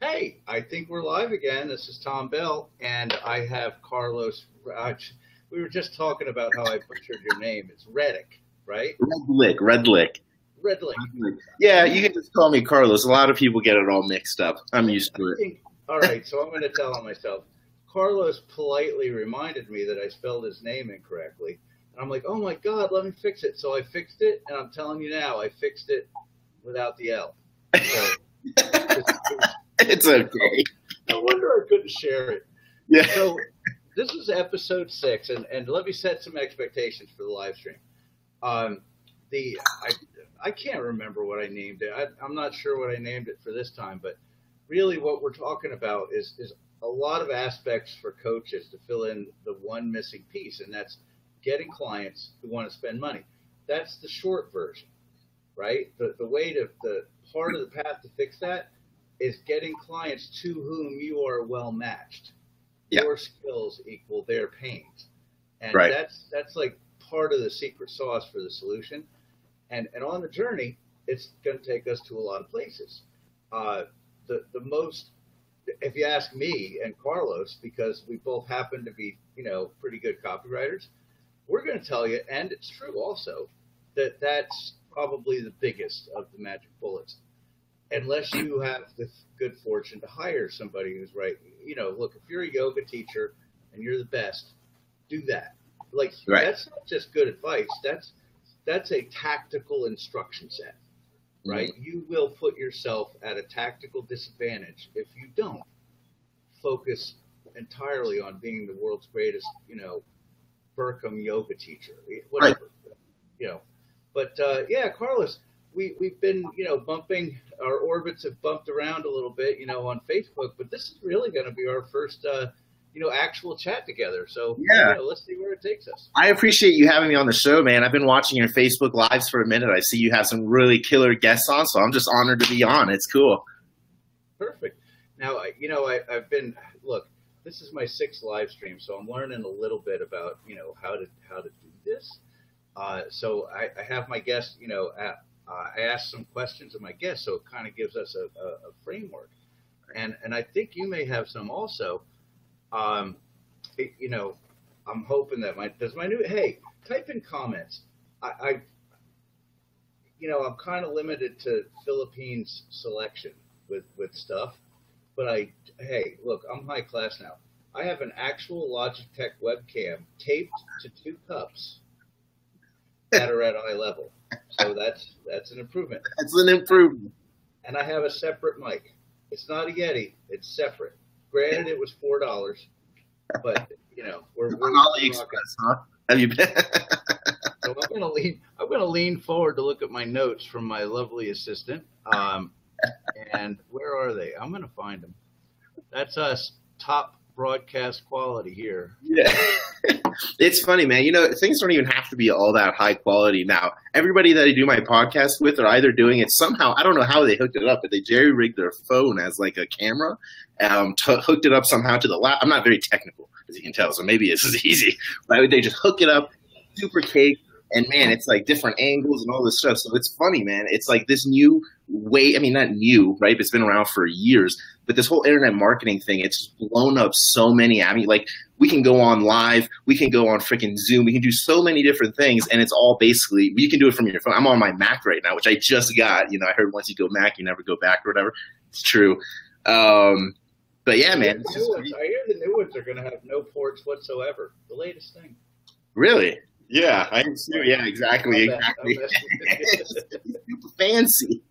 Hey, I think we're live again. This is Tom Bell, and I have Carlos. We were just talking about how I butchered your name. It's Reddick, right? Redlich. Redlich. Yeah, you can just call me Carlos. A lot of people get it all mixed up. I'm used to it. All right, so I'm going to tell on myself. Carlos politely reminded me that I spelled his name incorrectly. And I'm like, oh my God, let me fix it. So I fixed it, and I'm telling you now, I fixed it without the L. So it's okay. No wonder I couldn't share it. Yeah. So this is episode 6, and let me set some expectations for the live stream. I can't remember what I named it. I'm not sure what I named it for this time, but really what we're talking about is a lot of aspects for coaches to fill in the one missing piece, and that's getting clients who want to spend money. That's the short version, right? The part of the path to fix that is getting clients to whom you are well matched. Yeah. Your skills equal their pains. And right. that's like part of the secret sauce for the solution. And on the journey, it's going to take us to a lot of places. The most, if you ask me and Carlos, because we both happen to be, pretty good copywriters, we're going to tell you, and it's true also, that that's probably the biggest of the magic bullets. Unless you have the good fortune to hire somebody who's right. Look, if you're a yoga teacher and you're the best, do that. Like, right. That's not just good advice. That's a tactical instruction set, right? Mm-hmm. You will put yourself at a tactical disadvantage if you don't focus entirely on being the world's greatest, Burkham yoga teacher, whatever, right. But yeah, Carlos, we've been, bumping, our orbits have bumped around a little bit, on Facebook, but this is really going to be our first, actual chat together. So yeah, let's see where it takes us. I appreciate you having me on the show, man. I've been watching your Facebook Lives for a minute. I see you have some really killer guests on, so I'm just honored to be on. It's cool. Perfect. Now, I've been, look, this is my 6th live stream, so I'm learning a little bit about, how to do this. So I have my guests, I asked some questions of my guests, so it kind of gives us a framework. And I think you may have some also. I'm hoping that hey, type in comments. I'm kind of limited to Philippines selection with stuff, but hey, look, I'm high class now. I have an actual Logitech webcam taped to 2 cups that are at eye level. So that's an improvement. That's an improvement. And I have a separate mic. It's not a Yeti. It's separate. Granted, it was $4, but we're on AliExpress, huh? Have you been? So I'm gonna lean forward to look at my notes from my lovely assistant. And where are they? I'm gonna find them. That's us, top broadcast quality here. Yeah. It's funny, man. Things don't even have to be all that high quality now. Everybody that I do my podcast with are either doing it somehow. I don't know how they hooked it up, but they jerry-rigged their phone as like a camera, hooked it up somehow to the lap. I'm not very technical, as you can tell, so maybe this is easy. But they just hook it up, super cake, and man, it's like different angles and all this stuff. So it's funny, man. It's like this new way. I mean, not new, right? It's been around for years. But this whole internet marketing thing, it's blown up so many. I mean, like, we can go on live. We can go on freaking Zoom. We can do so many different things. And it's all basically, you can do it from your phone. I'm on my Mac right now, which I just got. I heard once you go Mac, you never go back or whatever. It's true. But yeah, man. I hear the new ones are going to have no ports whatsoever. The latest thing. Really? Yeah, I am too. Yeah, exactly. Super fancy.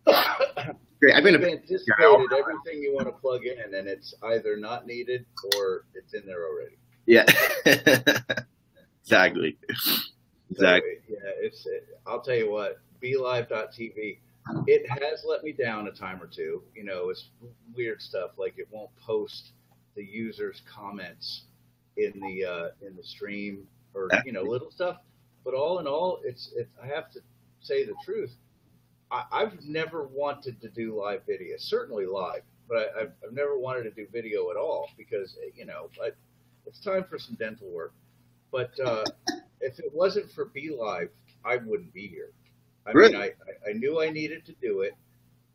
Great. I've anticipated everything you want to plug in, and it's either not needed or it's in there already. Yeah. Exactly. So, I'll tell you what, BeLive.tv, it has let me down a time or two. It's weird stuff, like it won't post the user's comments in the stream, or little stuff. But all in all, it's I have to say the truth. I've never wanted to do live video, certainly live, but I've never wanted to do video at all because it's time for some dental work. But if it wasn't for BeLive, I wouldn't be here. I mean, I knew I needed to do it.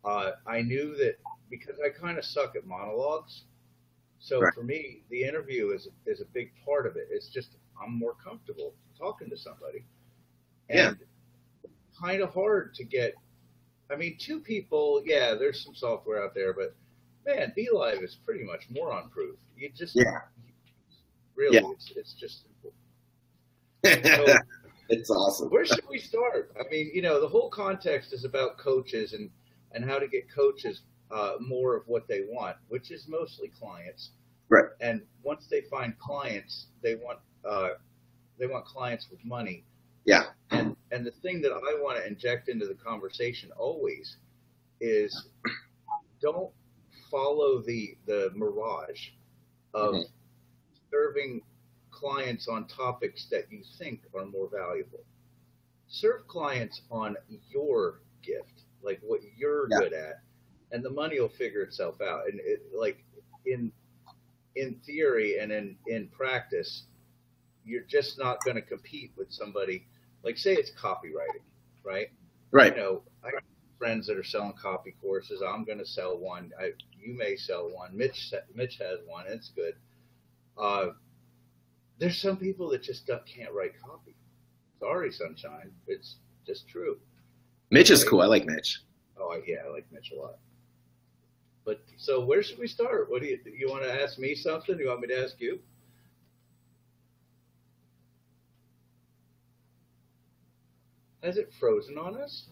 I knew that because I kind of suck at monologues. So Right. for me, the interview is a big part of it. It's just I'm more comfortable talking to somebody, Yeah. and kind of hard to get. I mean, two people, yeah, there's some software out there, but man, BeLive is pretty much moron proof. You just Yeah. really, Yeah. it's just simple. So It's awesome. where should we start? I mean, the whole context is about coaches and how to get coaches more of what they want, which is mostly clients. Right. And once they find clients, they want clients with money. Yeah. And the thing that I want to inject into the conversation always is don't follow the mirage of serving clients on topics that you think are more valuable. Serve clients on your gift, like what you're good at, and the money will figure itself out. And like in theory and in practice, you're just not going to compete with somebody. Like, say it's copywriting, right? Right. I got friends that are selling copy courses. I'm going to sell one. You may sell one. Mitch has one. It's good. There's some people that just can't write copy. Sorry, sunshine. It's just true. Mitch is cool. I like Mitch. Oh, yeah, I like Mitch a lot. But so where should we start? What do you want to ask me something? Do you want me to ask you? Has it frozen on us?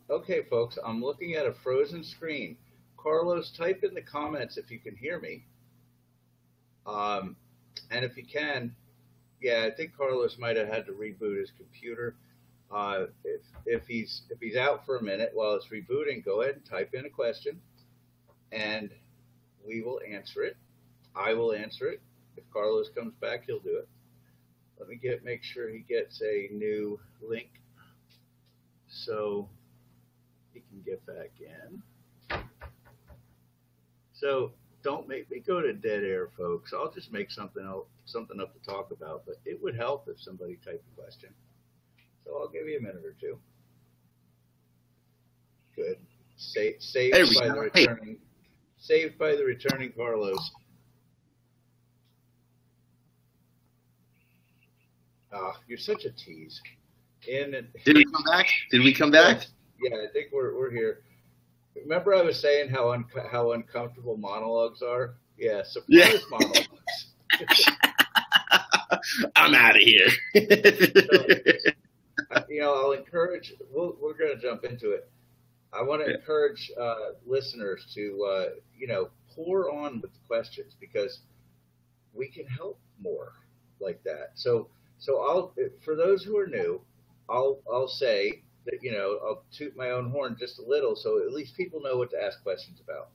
Okay, folks, I'm looking at a frozen screen. Carlos, type in the comments if you can hear me. And if you can, yeah, I think Carlos might have had to reboot his computer. If he's out for a minute while it's rebooting, go ahead and type in a question, and we will answer it. I will answer it. If Carlos comes back, he'll do it. Let me make sure he gets a new link so he can get back in. So don't make me go to dead air, folks. I'll just make something up to talk about, but it would help if somebody typed a question. So I'll give you a minute or two. Good. Saved by the returning Carlos. You're such a tease. Did we come back? Did we come back? Yeah, I think we're here. Remember I was saying how uncomfortable monologues are? Yeah, surprise monologues. I'm out of here. So, I'll encourage. We're going to jump into it. I want to encourage listeners to pour on with the questions, because we can help more like that. So I'll, for those who are new, I'll say that, I'll toot my own horn just a little, so at least people know what to ask questions about.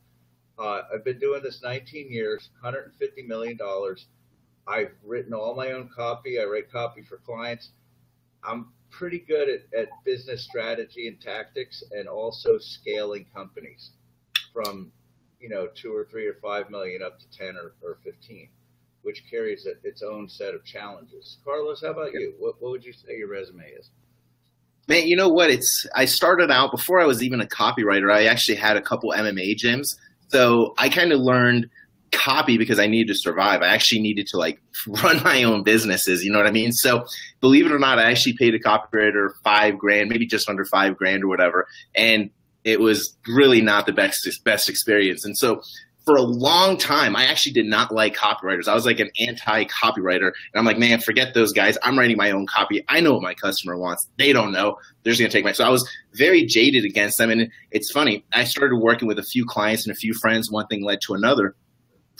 I've been doing this 19 years, $150 million. I've written all my own copy. I write copy for clients. I'm pretty good at business strategy and tactics, and also scaling companies from, 2 or 3 or 5 million up to 10 or 15, which carries its own set of challenges. Carlos, how about you? What would you say your resume is? Man, you know what? I started out, before I was even a copywriter, I actually had a couple MMA gyms. So I kind of learned copy because I needed to survive. I actually needed to run my own businesses. You know what I mean? So believe it or not, I actually paid a copywriter $5,000, maybe just under $5,000 or whatever. And it was really not the best experience. And so for a long time, I actually did not like copywriters. I was like an anti-copywriter. And I'm like, man, forget those guys. I'm writing my own copy. I know what my customer wants. They don't know. They're just going to take my. So I was very jaded against them. And it's funny. I started working with a few clients and a few friends. One thing led to another.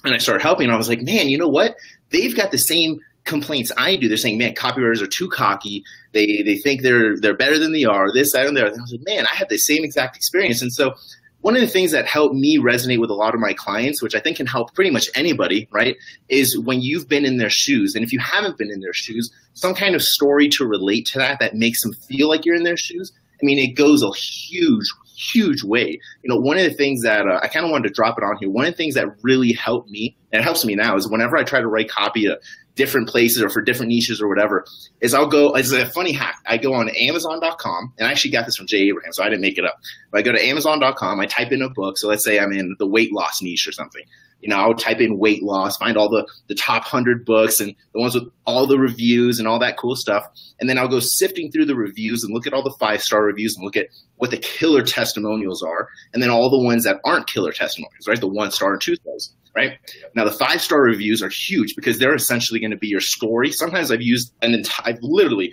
And I started helping. And I was like, man, you know what? They've got the same complaints I do. They're saying, man, copywriters are too cocky. They think they're better than they are. This, that, and the other. And I was like, man, I have the same exact experience. And so one of the things that helped me resonate with a lot of my clients, which I think can help pretty much anybody, right, is when you've been in their shoes. And if you haven't been in their shoes, some kind of story to relate to that makes them feel like you're in their shoes. I mean, it goes a huge way. One of the things that I kind of wanted to drop it on here, one of the things that really helped me, and it helps me now, is whenever I try to write copy different places or for different niches or whatever, is I'll go, it's a funny hack. I go on Amazon.com, and I actually got this from Jay Abraham, so I didn't make it up. But I go to Amazon.com, I type in a book. So let's say I'm in the weight loss niche or something. You know, I'll type in weight loss, find all the top 100 books and the ones with all the reviews and all that cool stuff. And then I'll go sifting through the reviews and look at all the 5-star reviews and look at what the killer testimonials are. And then all the ones that aren't killer testimonials, right? The 1-star and 2-stars, right? Now, the 5-star reviews are huge because they're essentially going to be your story. Sometimes I've literally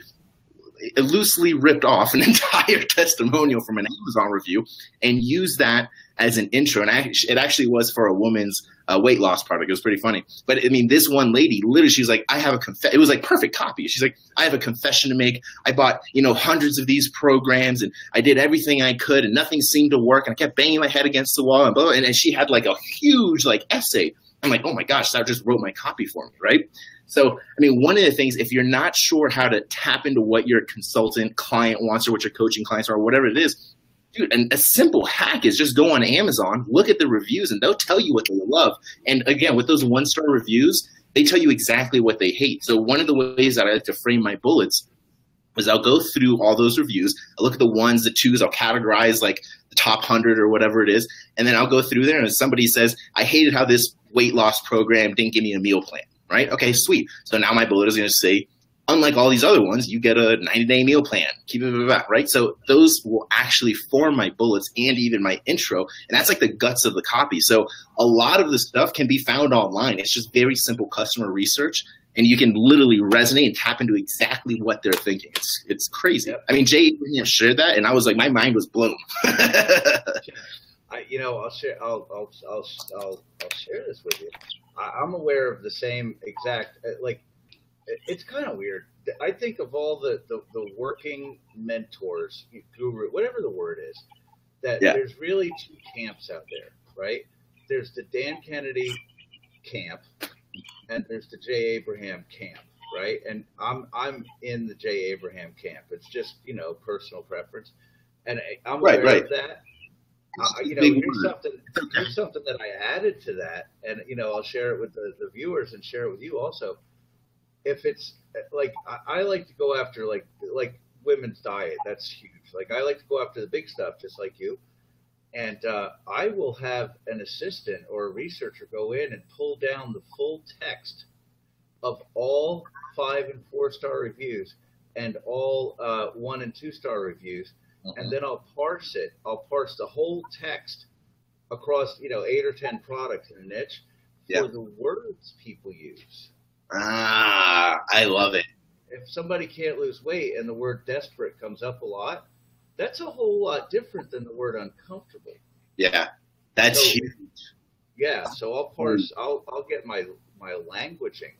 loosely ripped off an entire testimonial from an Amazon review and used that as an intro. And it actually was for a woman's weight loss product. It was pretty funny. But I mean, this one lady, literally, she was like, it was like perfect copy. She's like, I have a confession to make. I bought, hundreds of these programs and I did everything I could and nothing seemed to work. And I kept banging my head against the wall and blah, blah. And she had like a huge essay. I'm like, oh my gosh, that just wrote my copy for me, right? So, I mean, one of the things, if you're not sure how to tap into what your consultant client wants or what your coaching clients are, or whatever it is, dude, and a simple hack is just go on Amazon, look at the reviews, and they'll tell you what they love. And again, with those 1-star reviews, they tell you exactly what they hate. So one of the ways that I like to frame my bullets is I'll go through all those reviews. I'll look at the 1s, the 2s, I'll categorize like the top 100 or whatever it is. And then I'll go through there and if somebody says, I hated how this weight loss program didn't give me a meal plan. Right? Okay, sweet. So now my bullet is going to say, unlike all these other ones, you get a 90-day meal plan. Keep it, right? So those will actually form my bullets and even my intro. And that's like the guts of the copy. So a lot of the stuff can be found online. It's just very simple customer research. And you can literally resonate and tap into exactly what they're thinking. It's crazy. Yep. I mean, Jay Abraham shared that, and I was like, my mind was blown. I'll share. I'll share this with you. I'm aware of the same exact, it's kind of weird. I think of all the working mentors, guru, whatever the word is, that there's really 2 camps out there, right? There's the Dan Kennedy camp and there's the Jay Abraham camp, right? And I'm in the Jay Abraham camp. It's just, personal preference. And I'm aware of that. Here's something that I added to that, and I'll share it with the viewers and share it with you also. If it's I like to go after like women's diet, that's huge. I like to go after the big stuff, just like you. And I will have an assistant or a researcher go in and pull down the full text of all 5- and 4-star reviews and all 1- and 2-star reviews. And then I'll parse it. I'll parse the whole text across, 8 or 10 products in a niche for the words people use. I love it. If somebody can't lose weight and the word desperate comes up a lot, that's a whole lot different than the word uncomfortable. Yeah, that's huge. Yeah, so I'll parse. I'll get my languaging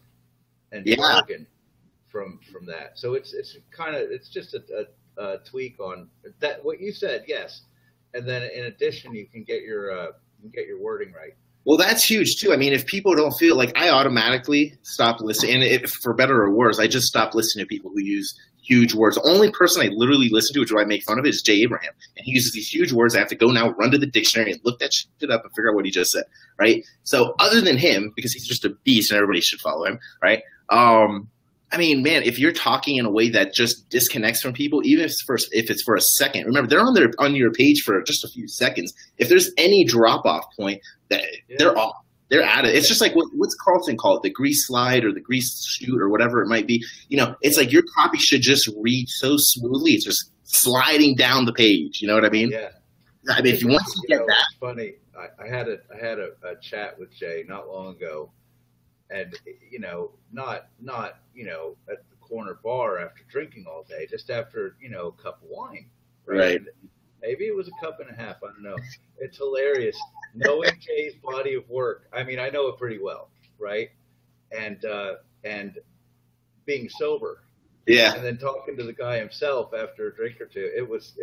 and jargon from that. So it's just a tweak on that. What you said, yes, and then in addition, you can get your wording right. Well, that's huge too. I mean, if people don't feel like, I automatically stop listening, and for better or worse, I just stop listening to people who use huge words. The only person I literally listen to, which I make fun of, is Jay Abraham, and he uses these huge words. I have to go now, run to the dictionary, and look that shit up and figure out what he just said, right? So, other than him, because he's just a beast, and everybody should follow him, right? I mean, man, if you're talking in a way that just disconnects from people, even if it's for a second, remember, they're on your page for just a few seconds. If there's any drop-off point, they're off. They're at it. It's just like what's Carlton call it, the grease slide or the grease shoot or whatever it might be. It's like your copy should just read so smoothly. It's just sliding down the page. You know what I mean? Yeah. I mean, if you want to get that. It's funny. I had a chat with Jay not long ago. And, not at the corner bar after drinking all day, just after, a cup of wine. Right. Maybe it was a cup and a half. I don't know. It's hilarious. Knowing Jay's body of work. I mean, I know it pretty well. Right. And being sober. Yeah. And then talking to the guy himself after a drink or two. It was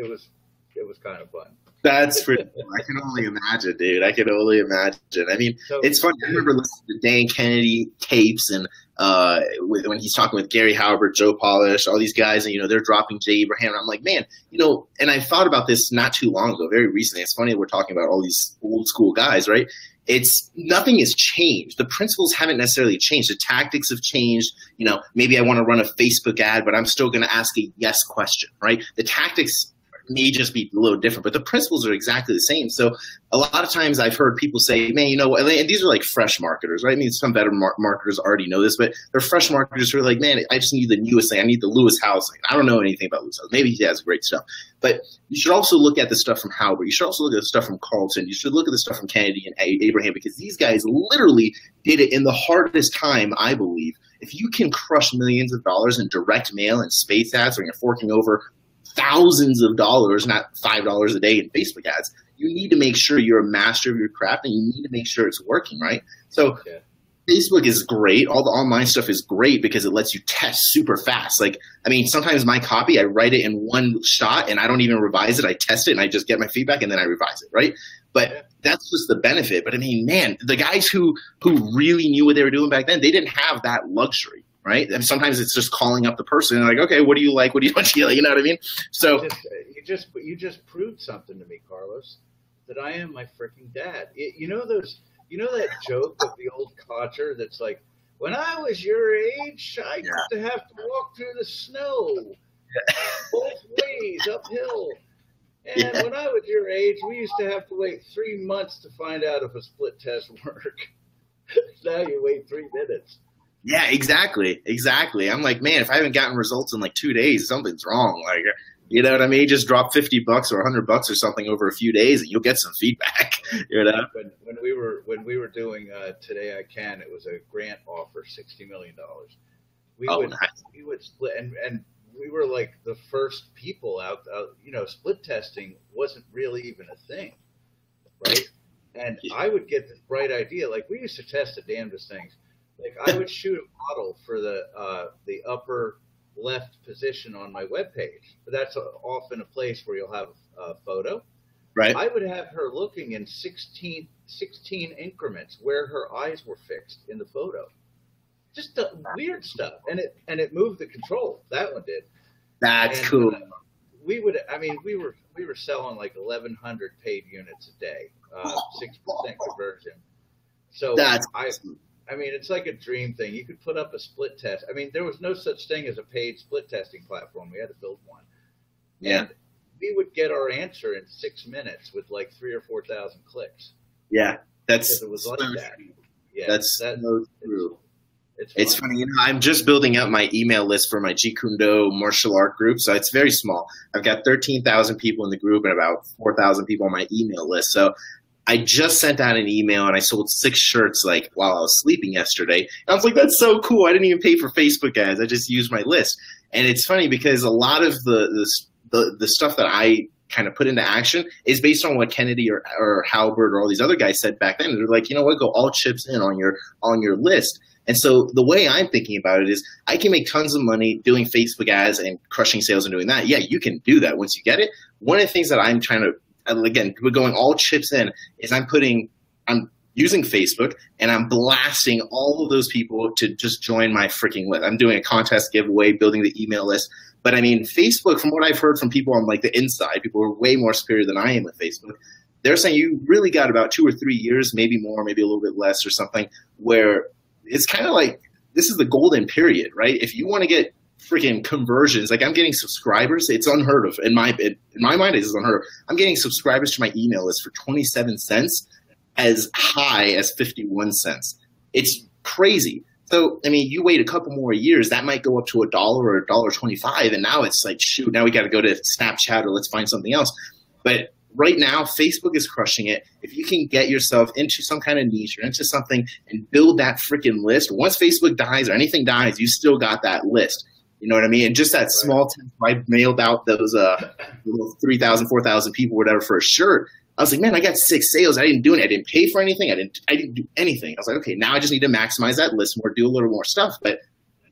kind of fun. That's pretty cool. I can only imagine, dude. I can only imagine. I mean, it's funny. I remember listening to Dan Kennedy tapes and when he's talking with Gary Halbert, Joe Polish, all these guys, and, they're dropping Jay Abraham. I'm like, man, and I thought about this not too long ago, very recently. It's funny that we're talking about all these old school guys, right? it's nothing has changed. The principles haven't necessarily changed. The tactics have changed. You know, maybe I want to run a Facebook ad, but I'm still going to ask a yes question, right? The tactics may just be a little different, but the principles are exactly the same. So a lot of times I've heard people say, man, you know what, and these are like fresh marketers, right? I mean, some better marketers already know this, but they're fresh marketers who are like, man, I just need the newest thing. I need the Lewis House. Like, I don't know anything about Lewis House. Maybe he has great stuff, but you should also look at the stuff from Halbert. You should also look at the stuff from Carlton. You should look at the stuff from Kennedy and Abraham, because these guys literally did it in the hardest time, I believe. If you can crush millions of dollars in direct mail and space ads, when you're forking over thousands of dollars, not $5 a day in Facebook ads, you need to make sure you're a master of your craft, and you need to make sure it's working, right? So Facebook is great. All the online stuff is great because it lets you test super fast. Like, I mean, sometimes my copy, I write it in one shot and I don't even revise it. I test it and I just get my feedback and then I revise it, right? But that's just the benefit. But I mean, man, the guys who really knew what they were doing back then, they didn't have that luxury. Right? And sometimes it's just calling up the person and like, okay, what do you like? What do you want? You know what I mean? So you just proved something to me, Carlos, that I am my freaking dad. You know that joke of the old codger that's like, when I was your age, I used to have to walk through the snow both ways uphill. And when I was your age, we used to have to wait 3 months to find out if a split test worked. Now you wait 3 minutes. Yeah, exactly. I'm like, man, if I haven't gotten results in like 2 days, something's wrong. Like, you know what I mean? Just drop $50 or $100 or something over a few days, and you'll get some feedback. You know. When we were doing Today I Can, it was a grant offer, $60 million. We would split, and we were like the first people out. You know, split testing wasn't really even a thing, right? And I would get this bright idea. Like, we used to test the damnedest things. Like, I would shoot a model for the upper left position on my webpage. That's often a place where you'll have a photo. Right. I would have her looking in 16 increments where her eyes were fixed in the photo. Just weird stuff. And it moved the control. That one did. That's cool. We were selling like 1,100 paid units a day, 6% conversion. So that's I mean, it's like a dream thing. You could put up a split test. I mean, there was no such thing as a paid split testing platform. We had to build one. Yeah. And we would get our answer in 6 minutes with like 3,000 or 4,000 clicks. Yeah, it was like that. Yeah, that's so true. It's funny. You know, I'm just building up my email list for my Jeet Kune Do martial art group, so it's very small. I've got 13,000 people in the group and about 4,000 people on my email list. So I just sent out an email and I sold 6 shirts like while I was sleeping yesterday. And I was like, that's so cool. I didn't even pay for Facebook ads. I just used my list. And it's funny because a lot of the stuff that I kind of put into action is based on what Kennedy or Halbert or all these other guys said back then. They're like, you know what, go all chips in on your list. And so the way I'm thinking about it is I can make tons of money doing Facebook ads and crushing sales and doing that. Yeah, you can do that once you get it. One of the things that I'm trying to, again, we're going all chips in, is I'm using Facebook and I'm blasting all of those people to just join my freaking list. I'm doing a contest giveaway, building the email list. But I mean, Facebook, from what I've heard from people on like the inside, people who are way more superior than I am with Facebook, they're saying you really got about 2 or 3 years, maybe more, maybe a little bit less or something, where it's kind of like this is the golden period, right? If you want to get freaking conversions, like I'm getting subscribers, it's unheard of. In my mind, it's unheard of. I'm getting subscribers to my email list for 27 cents as high as 51 cents. It's crazy. So, I mean, you wait a couple more years, that might go up to $1 or $1.25, and now it's like, shoot, now we got to go to Snapchat or let's find something else. But right now, Facebook is crushing it. If you can get yourself into some kind of niche or into something and build that freaking list, once Facebook dies or anything dies, you still got that list. You know what I mean? And just that small test, I mailed out those 3,000, 4,000 people, whatever, for a shirt. I was like, man, I got 6 sales. I didn't do it. I didn't pay for anything. I didn't do anything. I was like, okay, now I just need to maximize that list more, do a little more stuff. But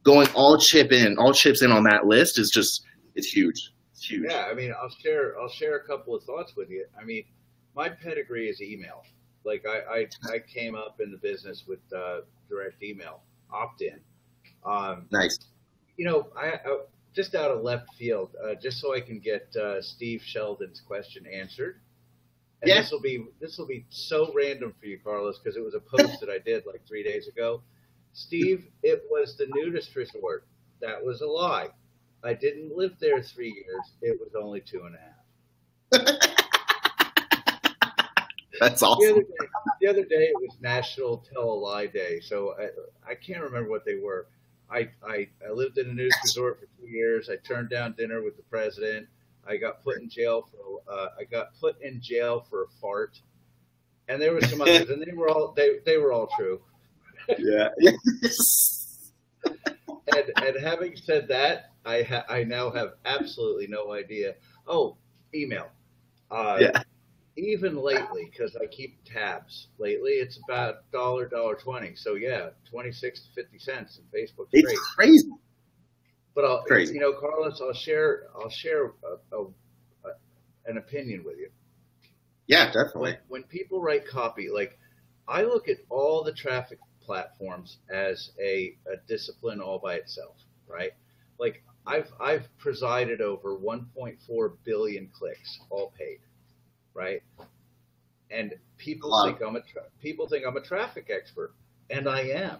going all chips in on that list is just, it's huge. It's huge. Yeah, I mean, I'll share a couple of thoughts with you. I mean, my pedigree is email. Like I came up in the business with direct email, opt-in. Nice. You know, I just out of left field, just so I can get Steve Sheldon's question answered. And this will be so random for you, Carlos, because it was a post that I did like 3 days ago. Steve, it was the nudist resort. That was a lie. I didn't live there 3 years. It was only 2.5. That's awesome. The other day it was National Tell a Lie Day, so I can't remember what they were. I lived in a nudist resort for 2 years. I turned down dinner with the president. I got put in jail for a fart, and there were some others, and they were all true. Yeah. And having said that, I now have absolutely no idea. Oh, email. Even lately, because I keep tabs. Lately, it's about $1.20. So yeah, 26 to 50 cents, and Facebook's great. It's crazy. But Carlos, I'll share an opinion with you. Yeah, definitely. When people write copy, like I look at all the traffic platforms as a discipline all by itself, right? Like I've presided over 1.4 billion clicks, all paid, right? And people think I'm a traffic expert, and I am.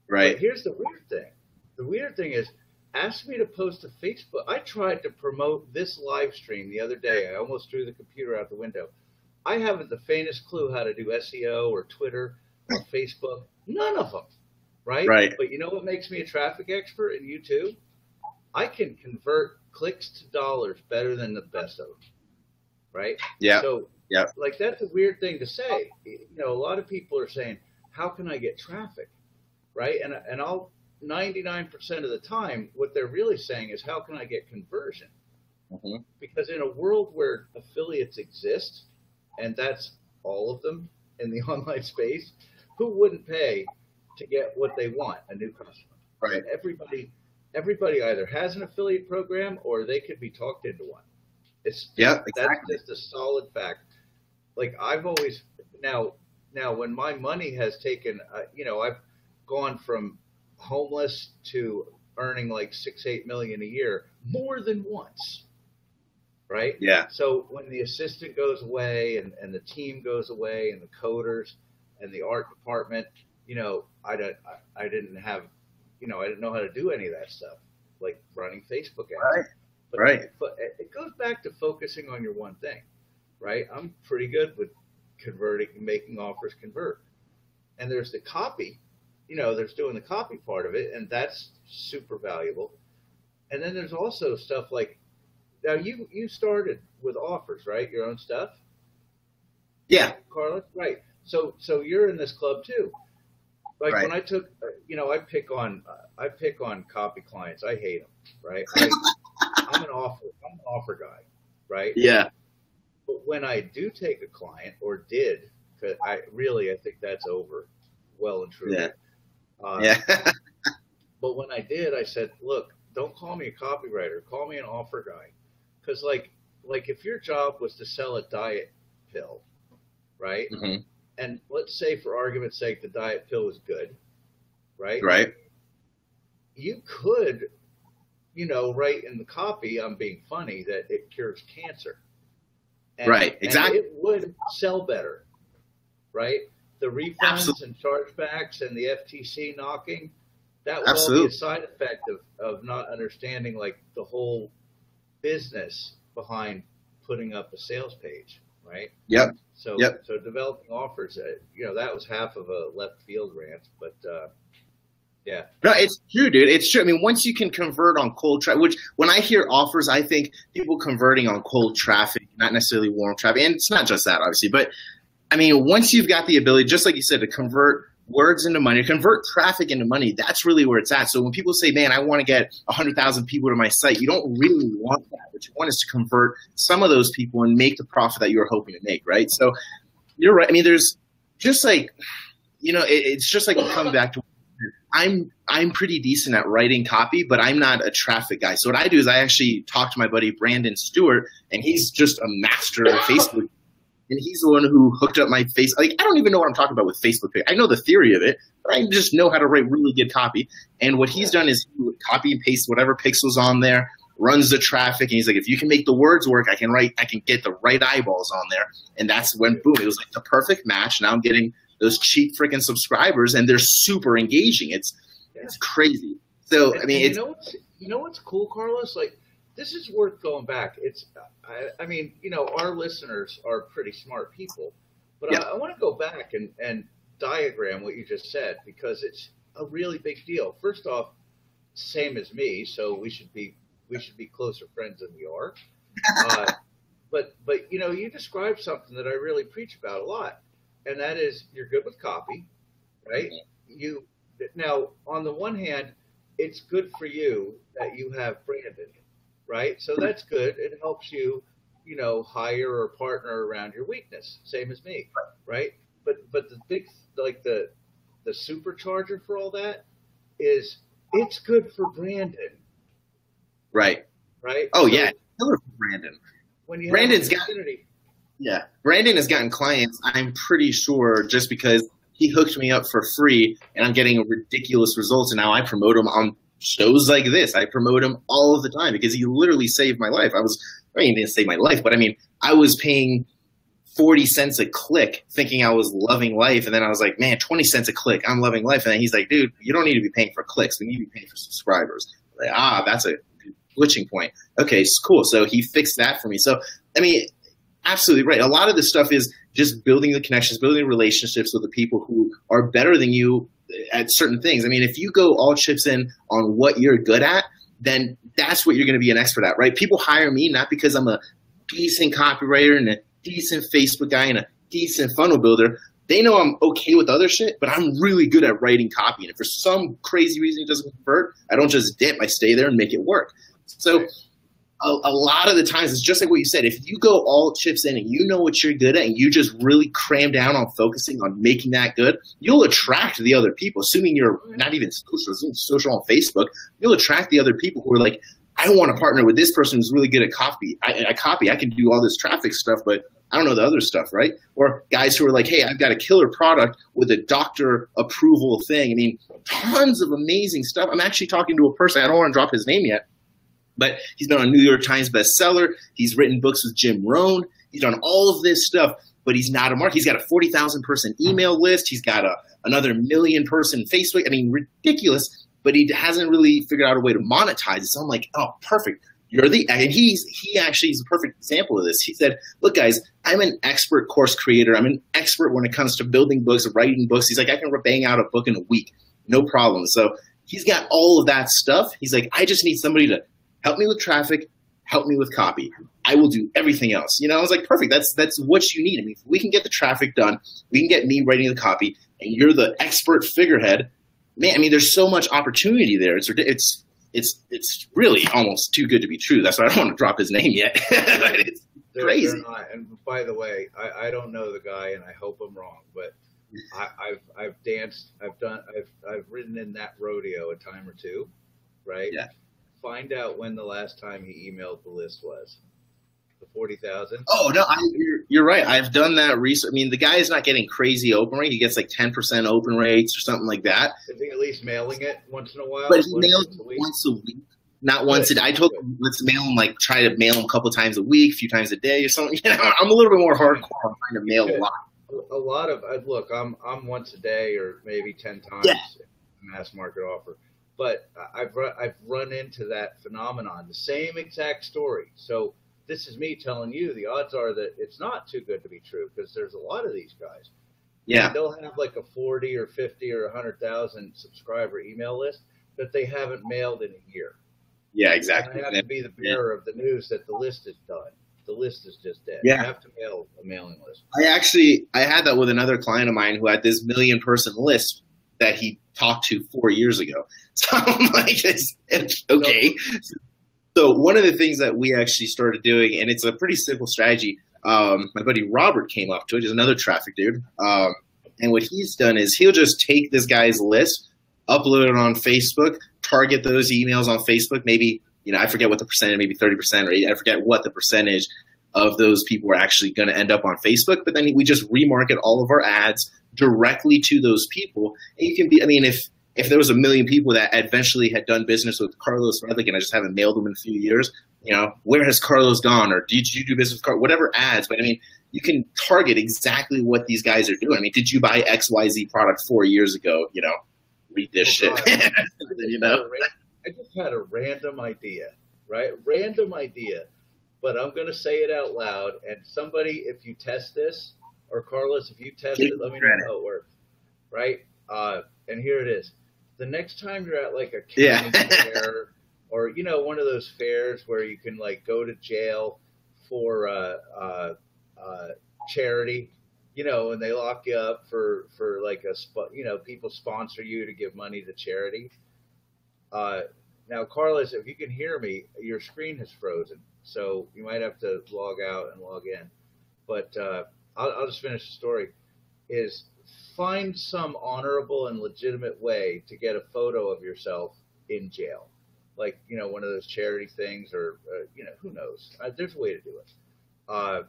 Right. But here's the weird thing. The weird thing is, ask me to post to Facebook. I tried to promote this live stream the other day. I almost threw the computer out the window. I haven't the faintest clue how to do SEO or Twitter or Facebook. None of them, right? Right. But you know what makes me a traffic expert, and you too? I can convert clicks to dollars better than the best of them, right? Yeah. So, yeah, like that's a weird thing to say. A lot of people are saying, "How can I get traffic?" Right? And I'll 99% of the time, what they're really saying is, "How can I get conversion?" Mm-hmm. Because in a world where affiliates exist, and that's all of them in the online space, who wouldn't pay to get what they want, a new customer? Right. Everybody either has an affiliate program or they could be talked into one. Exactly. That's just a solid fact. Like I've always now when my money has taken, I've gone from homeless to earning like 6-8 million a year more than once. Right? Yeah. So when the assistant goes away and the team goes away and the coders and the art department, I didn't know how to do any of that stuff, like running Facebook ads. Right. But it goes back to focusing on your one thing, right? I'm pretty good with converting, making offers convert. And there's the copy, there's doing the copy part of it, and that's super valuable. And then there's also stuff like, now you started with offers, right? Your own stuff? Yeah. Carlos? Right. So you're in this club too. Like right. When I took, I pick on copy clients. I hate them, right? I'm an offer guy, right? Yeah. But when I do take a client, or did, because I think that's over, well and truly. Yeah. But when I did, I said, look, don't call me a copywriter. Call me an offer guy. Because like if your job was to sell a diet pill, right? Mm-hmm. And let's say, for argument's sake, the diet pill was good, right? Right. You could, write in the copy, I'm being funny, that it cures cancer. And, right. Exactly. And it would sell better, right? The refunds and chargebacks and the FTC knocking, that would all be a side effect of not understanding like the whole business behind putting up a sales page, right? Yep. So developing offers, that was half of a left field rant, but yeah. No, it's true, dude. It's true. I mean, once you can convert on cold traffic, which when I hear offers, I think people converting on cold traffic, not necessarily warm traffic. And it's not just that, obviously. But, I mean, once you've got the ability, just like you said, to convert words into money, convert traffic into money, that's really where it's at. So when people say, man, I want to get 100,000 people to my site, you don't really want that. What you want is to convert some of those people and make the profit that you were hoping to make, right? So you're right. I mean, there's just like, it's just like coming back to I'm pretty decent at writing copy, but I'm not a traffic guy. So what I do is I actually talk to my buddy Brandon Stewart, and he's just a master of Facebook. And he's the one who hooked up my face. Like, I don't even know what I'm talking about with Facebook. I know the theory of it, but I just know how to write really good copy. And what he's done is he would copy and paste whatever pixels on there, runs the traffic, and he's like, if you can make the words work, I can get the right eyeballs on there. And that's when, boom, it was like the perfect match. Now I'm getting those cheap freaking subscribers, and they're super engaging. It's crazy. So, I mean, you know what's cool, Carlos? Like, this is worth going back. I mean, you know, our listeners are pretty smart people, but I want to go back and diagram what you just said, because it's a really big deal. First off, same as me, so we should be closer friends than we are. But you know, you described something that I really preach about a lot, and that is you're good with copy, right? Now, on the one hand, it's good for you that you have Brandon, right? So that's good. It helps you, you know, hire or partner around your weakness, same as me, right? But the big, like the supercharger for all that is it's good for Brandon. Right. Oh, so, yeah. Killer for Brandon. When you Brandon has gotten clients, I'm pretty sure, just because he hooked me up for free and I'm getting ridiculous results. And now I promote him on shows like this. I promote him all of the time because he literally saved my life. I mean, he didn't save my life, but I mean, I was paying 40 cents a click thinking I was loving life. And then I was like, man, 20 cents a click. I'm loving life. And then he's like, dude, you don't need to be paying for clicks. We need to be paying for subscribers. Like, that's a switching point. Okay, cool. So he fixed that for me. So, I mean, absolutely right. A lot of this stuff is just building the connections, building relationships with the people who are better than you at certain things. I mean, if you go all chips in on what you're good at, then that's what you're going to be an expert at, right? People hire me not because I'm a decent copywriter and a decent Facebook guy and a decent funnel builder. They know I'm okay with other shit, but I'm really good at writing copy. And if for some crazy reason it doesn't convert, I don't just dip. I stay there and make it work. So a lot of the times it's just like what you said. If you go all chips in and you know what you're good at and you just really cram down on focusing on making that good, you'll attract the other people. Assuming you're not even social on Facebook, you'll attract the other people who are like, I want to partner with this person who's really good at copy. I can do all this traffic stuff, but I don't know the other stuff, right? Or guys who are like, hey, I've got a killer product with a doctor approval thing. I mean, tons of amazing stuff. I'm actually talking to a person. I don't want to drop his name yet, but he's been on a New York Times bestseller. He's written books with Jim Rohn. He's done all of this stuff, but he's not a marketer. He's got a 40,000 person email list. He's got another 1 million person Facebook. I mean, ridiculous, but he hasn't really figured out a way to monetize it. So I'm like, oh, perfect. And he actually is a perfect example of this. He said, look, guys, I'm an expert course creator. I'm an expert when it comes to building books, writing books. He's like, I can bang out a book in a week. No problem. So he's got all of that stuff. He's like, I just need somebody to help me with traffic, help me with copy. I will do everything else. You know, I was like, perfect. That's what you need. I mean, if we can get the traffic done, we can get me writing the copy, and you're the expert figurehead. Man, I mean, there's so much opportunity there. It's really almost too good to be true. That's why I don't want to drop his name yet. It's crazy. They're not. And by the way, I don't know the guy, and I hope I'm wrong, but I've danced, I've ridden in that rodeo a time or two, right? Yeah. Find out when the last time he emailed the list was. The 40,000. Oh no, you're right. I've done that research. I mean, the guy is not getting crazy open rate. He gets like 10% open rates or something like that. Is he at least mailing it once in a while? But he mails it once a week, not once a day. I told him let's mail him, like try to mail him a couple times a week, a few times a day or something. You know, I'm a little bit more hardcore on trying to mail a lot. A lot of look, I'm once a day or maybe 10 times mass market offer. But I've run into that phenomenon, the same exact story. So this is me telling you the odds are that it's not too good to be true, because there's a lot of these guys. Yeah. And they'll have like a 40 or 50 or 100,000 subscriber email list that they haven't mailed in a year. Yeah, exactly. And I have to be the bearer of the news that the list is done. The list is just dead. Yeah. You have to mail a mailing list. I had that with another client of mine who had this 1 million person list that he talked to 4 years ago. So I'm like, it's okay. So one of the things that we actually started doing, and it's a pretty simple strategy, my buddy Robert came up to it. He's another traffic dude. And what he's done is he'll just take this guy's list, upload it on Facebook, target those emails on Facebook. Maybe, I forget what the percentage, maybe 30% or I forget what the percentage of those people are actually going to end up on Facebook. But then we just remarket all of our ads directly to those people. And you can be, if there was a million people that eventually had done business with Carlos Redlich and I just haven't mailed them in a few years, you know, where has Carlos gone? Or did you do business with Carlos? Whatever ads. But I mean, you can target exactly what these guys are doing. I mean, did you buy XYZ product 4 years ago? You know, read this shit. You know? I just had a random idea, right? Random idea. But I'm going to say it out loud. And somebody, if you test this, or Carlos, if you test it, let me know how it works. Right? And here it is. The next time you're at like a county fair or, you know, one of those fairs where you can like go to jail for charity, you know, and they lock you up for like you know, people sponsor you to give money to charity. Now, Carlos, if you can hear me, your screen has frozen, so you might have to log out and log in. But I'll just finish the story. Is find some honorable and legitimate way to get a photo of yourself in jail, like, you know, one of those charity things, or you know, who knows? There's a way to do it.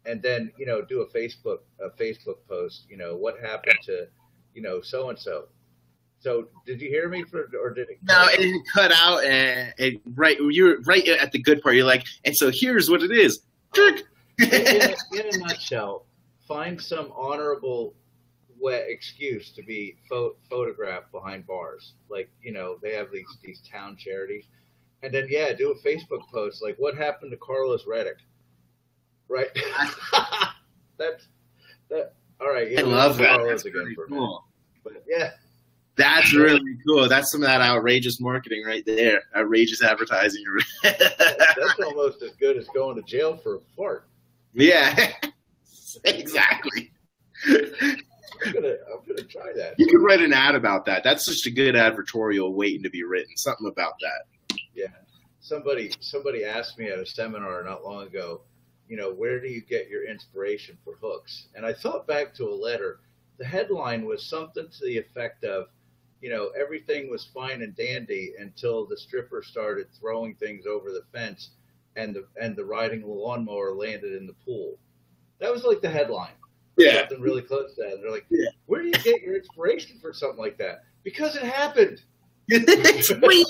And then, you know, do a Facebook post. You know, what happened to, you know, so and so. So did you hear me or did it? No, it didn't cut out. And you were right at the good part. You're like, and so here's what it is. In a nutshell, find some honorable excuse to be photographed behind bars. Like, you know, they have these town charities. And then, yeah, do a Facebook post like, what happened to Carlos Redlich? Right? that. All right. Yeah, I love that. That's really cool. But yeah. That's really cool. That's some of that outrageous marketing right there. Outrageous advertising. That's almost as good as going to jail for a fart. Yeah, exactly. I'm gonna try that. You could write an ad about that. That's just a good advertorial waiting to be written. Something about that. Yeah. Somebody asked me at a seminar not long ago, you know, where do you get your inspiration for hooks? And I thought back to a letter. The headline was something to the effect of, you know, everything was fine and dandy until the stripper started throwing things over the fence and the riding lawnmower landed in the pool. That was like the headline. Yeah. Something really close to that. And they're like, yeah. Where do you get your inspiration for something like that? Because it happened. It's real.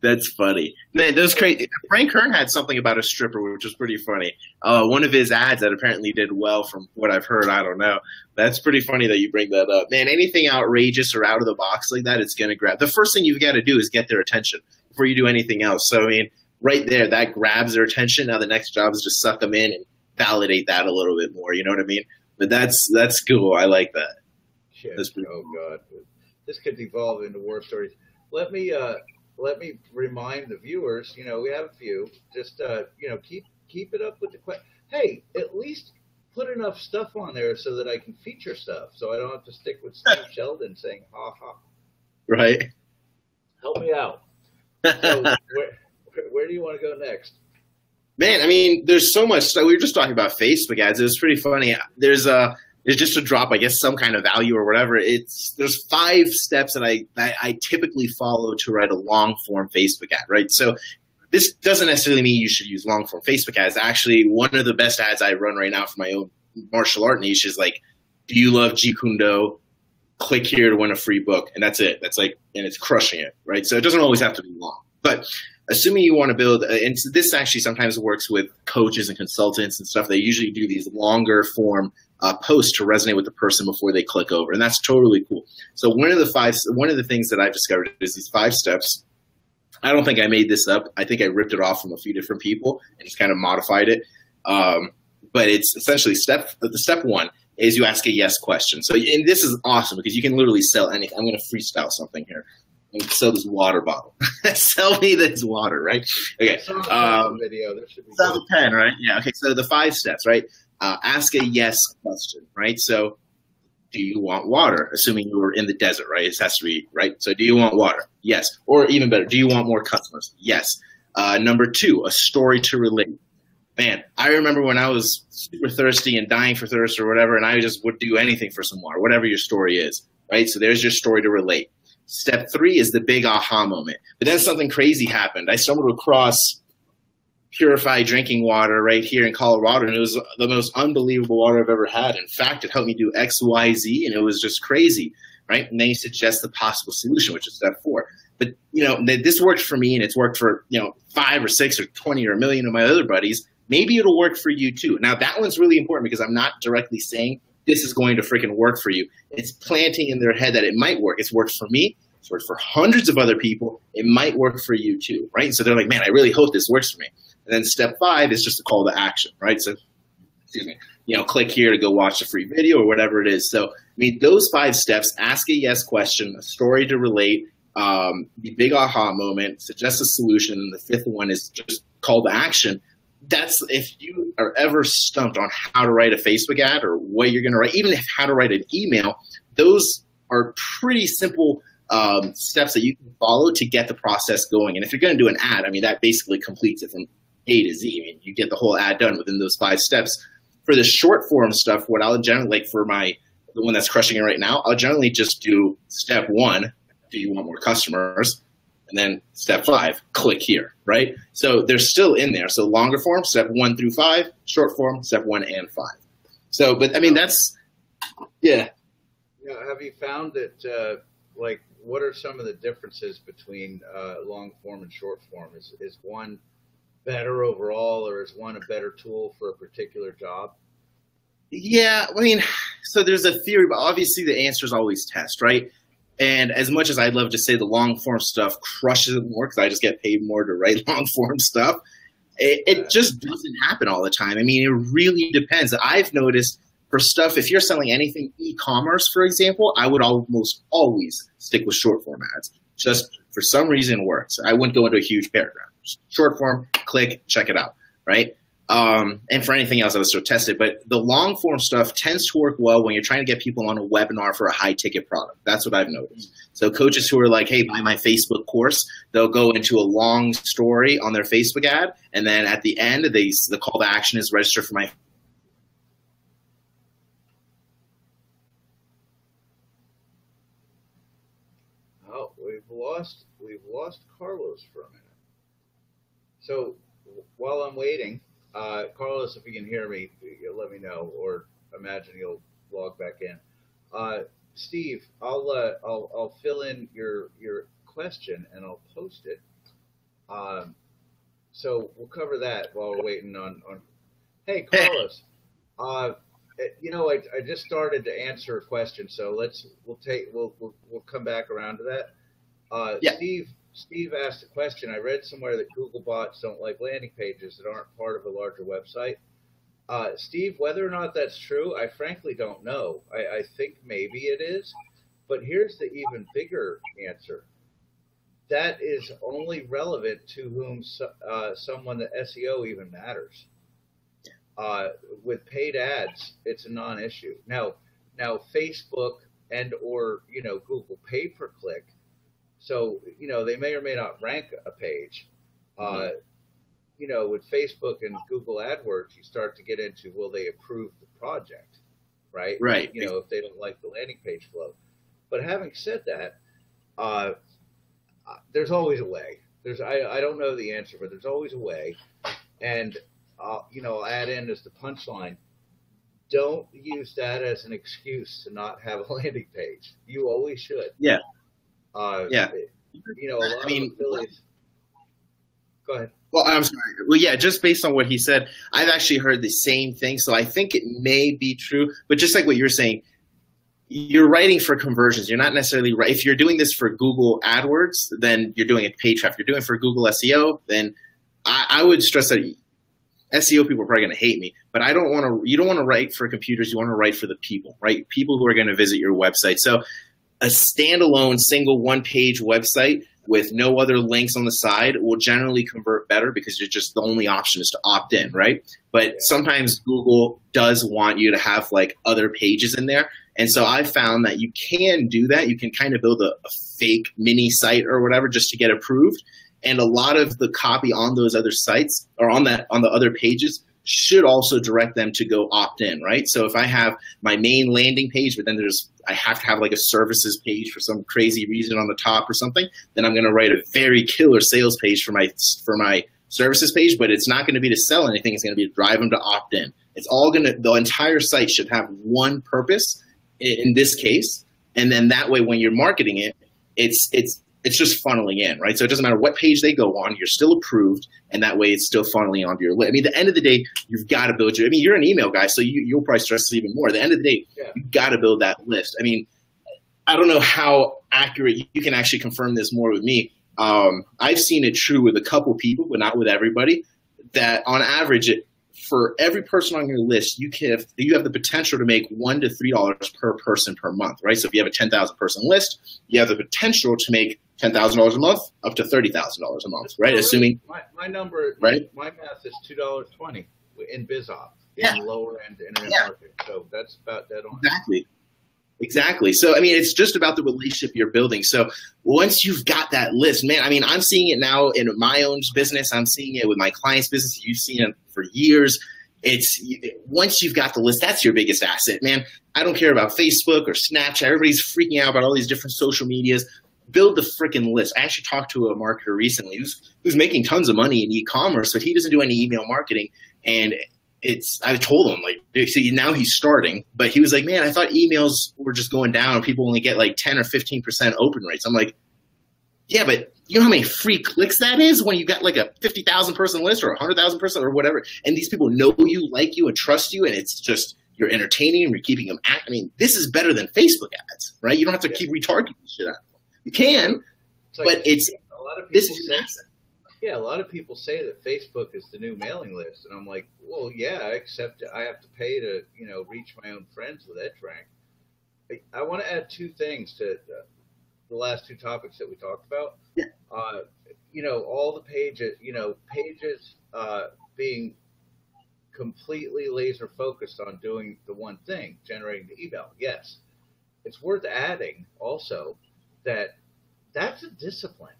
That's funny. Man, those crazy. Frank Kern had something about a stripper, which was pretty funny. One of his ads that apparently did well from what I've heard. I don't know. That's pretty funny that you bring that up. Man, anything outrageous or out of the box like that, it's going to grab. The first thing you've got to do is get their attention before you do anything else. So, I mean, right there, that grabs their attention. Now the next job is just suck them in and validate that a little bit more. You know what I mean? But that's cool. I like that. Yeah. Oh, God. This could devolve into war stories. Let me remind the viewers, you know, we have a few, just, you know, keep it up with the question. Hey, at least put enough stuff on there so that I can feature stuff, so I don't have to stick with Steve Sheldon saying, ha, ha. Right. Help me out. So where do you want to go next? Man, I mean, there's so much stuff. We were just talking about Facebook ads. It was pretty funny. There's just to drop, I guess, some kind of value or whatever. There's 5 steps that I typically follow to write a long form Facebook ad, right? So this doesn't necessarily mean you should use long form Facebook ads. Actually, one of the best ads I run right now for my own martial art niche is like, do you love Jeet Kune Do? Click here to win a free book. And that's it. That's like, and it's crushing it, right? So it doesn't always have to be long. But assuming you want to build, and this actually sometimes works with coaches and consultants and stuff. They usually do these longer form posts to resonate with the person before they click over, and that's totally cool. So one of the things that I've discovered is these 5 steps. I don't think I made this up. I think I ripped it off from a few different people and just kind of modified it. But it's essentially step 1 is you ask a yes question. So, and this is awesome because you can literally sell anything. I'm going to freestyle something here. I'm going to sell this water bottle. Sell me this water, right? Okay. Video. That should be sell the pen, right? Yeah. Okay. So the 5 steps, right? Ask a yes question, right? So do you want water? Assuming you were in the desert, right? It has to be, right? So do you want water? Yes. Or even better, do you want more customers? Yes. Number 2, a story to relate. Man, I remember when I was super thirsty and dying for thirst or whatever, and I just would do anything for some water, whatever your story is, right? So there's your story to relate. Step 3 is the big aha moment. But then something crazy happened. I stumbled across purified drinking water right here in Colorado, and it was the most unbelievable water I've ever had. In fact, it helped me do X, Y, Z, and it was just crazy, right? And then you suggest the possible solution, which is step 4. But, you know, this worked for me, and it's worked for, you know, 5 or 6 or 20 or a million of my other buddies. Maybe it'll work for you too. Now, that one's really important because I'm not directly saying this is going to freaking work for you. It's planting in their head that it might work. It's worked for me. It's worked for hundreds of other people. It might work for you too, right? So they're like, man, I really hope this works for me. And then step 5 is just a call to action, right? So, excuse me, you know, click here to go watch a free video or whatever it is. So, I mean, those 5 steps: ask a yes question, a story to relate, the big aha moment, suggest a solution, and the 5th one is just call to action. That's if you are ever stumped on how to write a Facebook ad or what you're going to write, even if how to write an email, those are pretty simple steps that you can follow to get the process going. And if you're going to do an ad, I mean, that basically completes it from A to Z. I mean, you get the whole ad done within those 5 steps. For the short form stuff, what I'll generally, like for the one that's crushing it right now, I'll generally just do step 1, do you want more customers? And then step 5, click here, right? So they're still in there. So longer form, step 1 through 5, short form, step 1 and 5. So, but I mean, that's, yeah. Yeah. Have you found that, like, what are some of the differences between long form and short form? Is one better overall, or is one a better tool for a particular job? Yeah, I mean, so there's a theory, but obviously the answer is always test, right? And as much as I'd love to say the long form stuff crushes it more because I just get paid more to write long form stuff, it just doesn't happen all the time. I mean, it really depends. I've noticed for stuff, if you're selling anything e-commerce, for example, I would almost always stick with short form ads. Just for some reason it works. I wouldn't go into a huge paragraph. Short form, click, check it out, right? And for anything else, I would still test it. But the long form stuff tends to work well when you're trying to get people on a webinar for a high ticket product. That's what I've noticed. So coaches who are like, hey, buy my Facebook course, they'll go into a long story on their Facebook ad. And then at the end, the call to action is register for my. Oh, we've lost Carlos for a minute. So while I'm waiting, Carlos, if you can hear me, let me know, or imagine you'll log back in. Steve, I'll fill in your question and I'll post it. So we'll cover that while we're waiting on. Hey, Carlos, you know, I just started to answer a question, so we'll come back around to that. Yeah. Steve asked a question. I read somewhere that Google bots don't like landing pages that aren't part of a larger website. Steve, whether or not that's true, I frankly don't know. I think maybe it is, but here's the even bigger answer. That is only relevant to whom someone that SEO even matters. With paid ads, it's a non-issue. Now Facebook and or Google pay per click. So, they may or may not rank a page. With Facebook and Google AdWords, you start to get into, will they approve the project, right? Right. If they don't like the landing page flow. But having said that, there's always a way. I don't know the answer, but there's always a way. And, I'll add in as the punchline, don't use that as an excuse to not have a landing page. You always should. Yeah. A lot of affiliates. Go ahead. Well, I'm sorry. Well, yeah, just based on what he said, I've actually heard the same thing. So I think it may be true. But just like what you're saying, you're writing for conversions. You're not necessarily right. If you're doing this for Google AdWords, then you're doing it paid traffic. If you're doing it for Google SEO, then I would stress that SEO people are probably going to hate me, but you don't want to write for computers. You want to write for the people, right? People who are going to visit your website. So a standalone single one-page website with no other links on the side will generally convert better because the only option is to opt in, right? But sometimes Google does want you to have like other pages in there. And so I found that you can do that. You can kind of build a fake mini site or whatever just to get approved. And a lot of the copy on those other sites or on the other pages should also direct them to go opt in, right? So if I have my main landing page, but then I have to have like a services page for some crazy reason on the top or something, then I'm going to write a very killer sales page for my services page, but it's not going to be to sell anything. It's going to be to drive them to opt in. It's all going to, the entire site should have one purpose in this case. And then that way, when you're marketing it, it's just funneling in, right? So it doesn't matter what page they go on, you're still approved, and that way it's still funneling onto your list. I mean, at the end of the day, you've got to build you're an email guy, so you'll probably stress this even more. At the end of the day, you've got to build that list. I mean, I don't know how accurate, you can actually confirm this more with me. I've seen it true with a couple people, but not with everybody, that on average, for every person on your list, you have the potential to make $1 to $3 per person per month, right? So if you have a 10,000 person list, you have the potential to make $10,000 a month up to $30,000 a month, right? Assuming my number, right? My math is $2.20 in BizOp, in lower end internet market. So that's about dead on. Exactly. So, I mean, it's just about the relationship you're building. So once you've got that list, man, I mean, I'm seeing it now in my own business. I'm seeing it with my clients' business. You've seen it for years. Once you've got the list, that's your biggest asset, man. I don't care about Facebook or Snapchat. Everybody's freaking out about all these different social medias. Build the freaking list. I actually talked to a marketer recently who's making tons of money in e-commerce, but he doesn't do any email marketing. And I told him, like, see, now he's starting, but he was like, man, I thought emails were just going down and people only get like 10 or 15% open rates. I'm like, yeah, but you know how many free clicks that is when you got like a 50,000 person list or 100,000 person or whatever. And these people know you, like you, and trust you. And it's just, you're entertaining and you're keeping them I mean, this is better than Facebook ads, right? You don't have to keep retargeting shit out. You can, but it's a lot of people this is a lot of people say that Facebook is the new mailing list, and I'm like, well, yeah, except I have to pay to, reach my own friends with EdgeRank. I want to add two things to the last two topics that we talked about. Yeah. All the pages, pages being completely laser focused on doing the one thing, generating the email. Yes, it's worth adding also that's a discipline.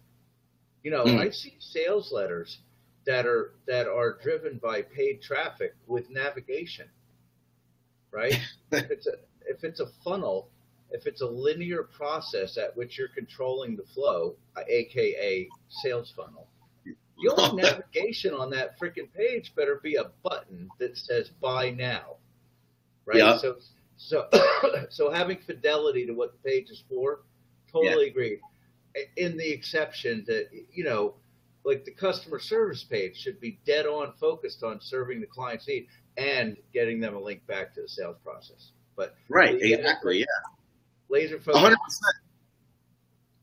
I see sales letters that are driven by paid traffic with navigation, right? if it's a funnel, if it's a linear process at which you're controlling the flow, aka sales funnel, the only navigation on that freaking page better be a button that says buy now, right? Yeah. So having fidelity to what the page is for, totally agree. In the exception that, like the customer service page should be dead on focused on serving the client's need and getting them a link back to the sales process. But right, exactly, yeah. Laser focus.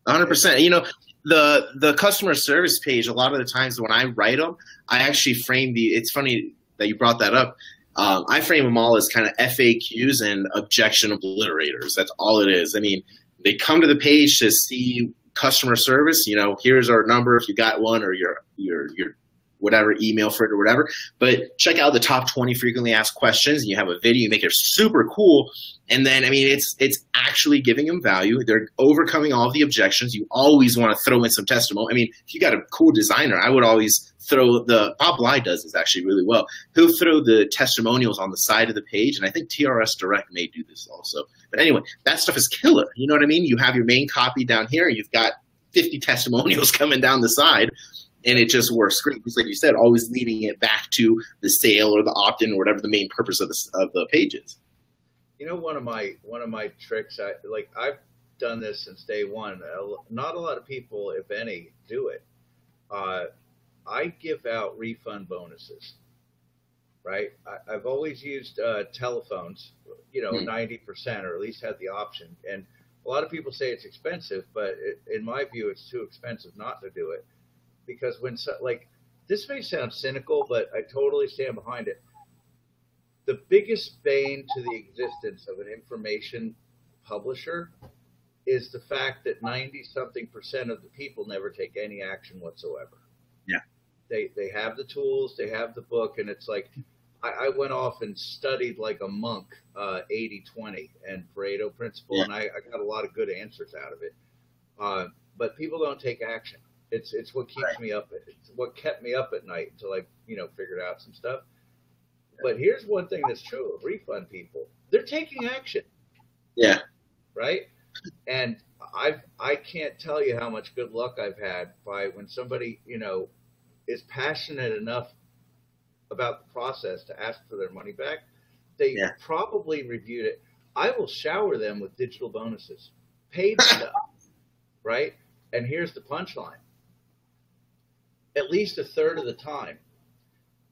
100%. The customer service page, a lot of the times when I write them, I actually frame it's funny that you brought that up. I frame them all as kind of FAQs and objection obliterators. That's all it is. I mean, they come to the page to see customer service, here's our number if you got one, or your whatever email for it or whatever. But check out the top 20 frequently asked questions, and you have a video, you make it super cool. And then, I mean, it's actually giving them value. They're overcoming all of the objections. You always want to throw in some testimony. I mean, if you got a cool designer, I would always throw Bob Bly does this actually really well. He'll throw the testimonials on the side of the page, and I think TRS Direct may do this also. But anyway, that stuff is killer. You know what I mean? You have your main copy down here, and you've got 50 testimonials coming down the side, and it just works great. Just like you said, always leading it back to the sale or the opt-in or whatever the main purpose of the page is. One of my tricks, I've done this since day one. Not a lot of people, if any, do it. I give out refund bonuses, right? I've always used telephones, 90%, or at least had the option. And a lot of people say it's expensive, but in my view, it's too expensive not to do it. Because this may sound cynical, but I totally stand behind it. The biggest bane to the existence of an information publisher is the fact that 90-something% of the people never take any action whatsoever. Yeah. They have the tools, they have the book, and it's like I went off and studied like a monk 80-20 and Pareto principle, and I got a lot of good answers out of it. But people don't take action. It's what keeps me up. It's what kept me up at night until I figured out some stuff. But here's one thing that's true of refund people: they're taking action. Yeah. Right. And I can't tell you how much good luck I've had by when somebody is passionate enough about the process to ask for their money back, they probably reviewed it. I will shower them with digital bonuses, paid stuff, right? And here's the punchline. At least a third of the time,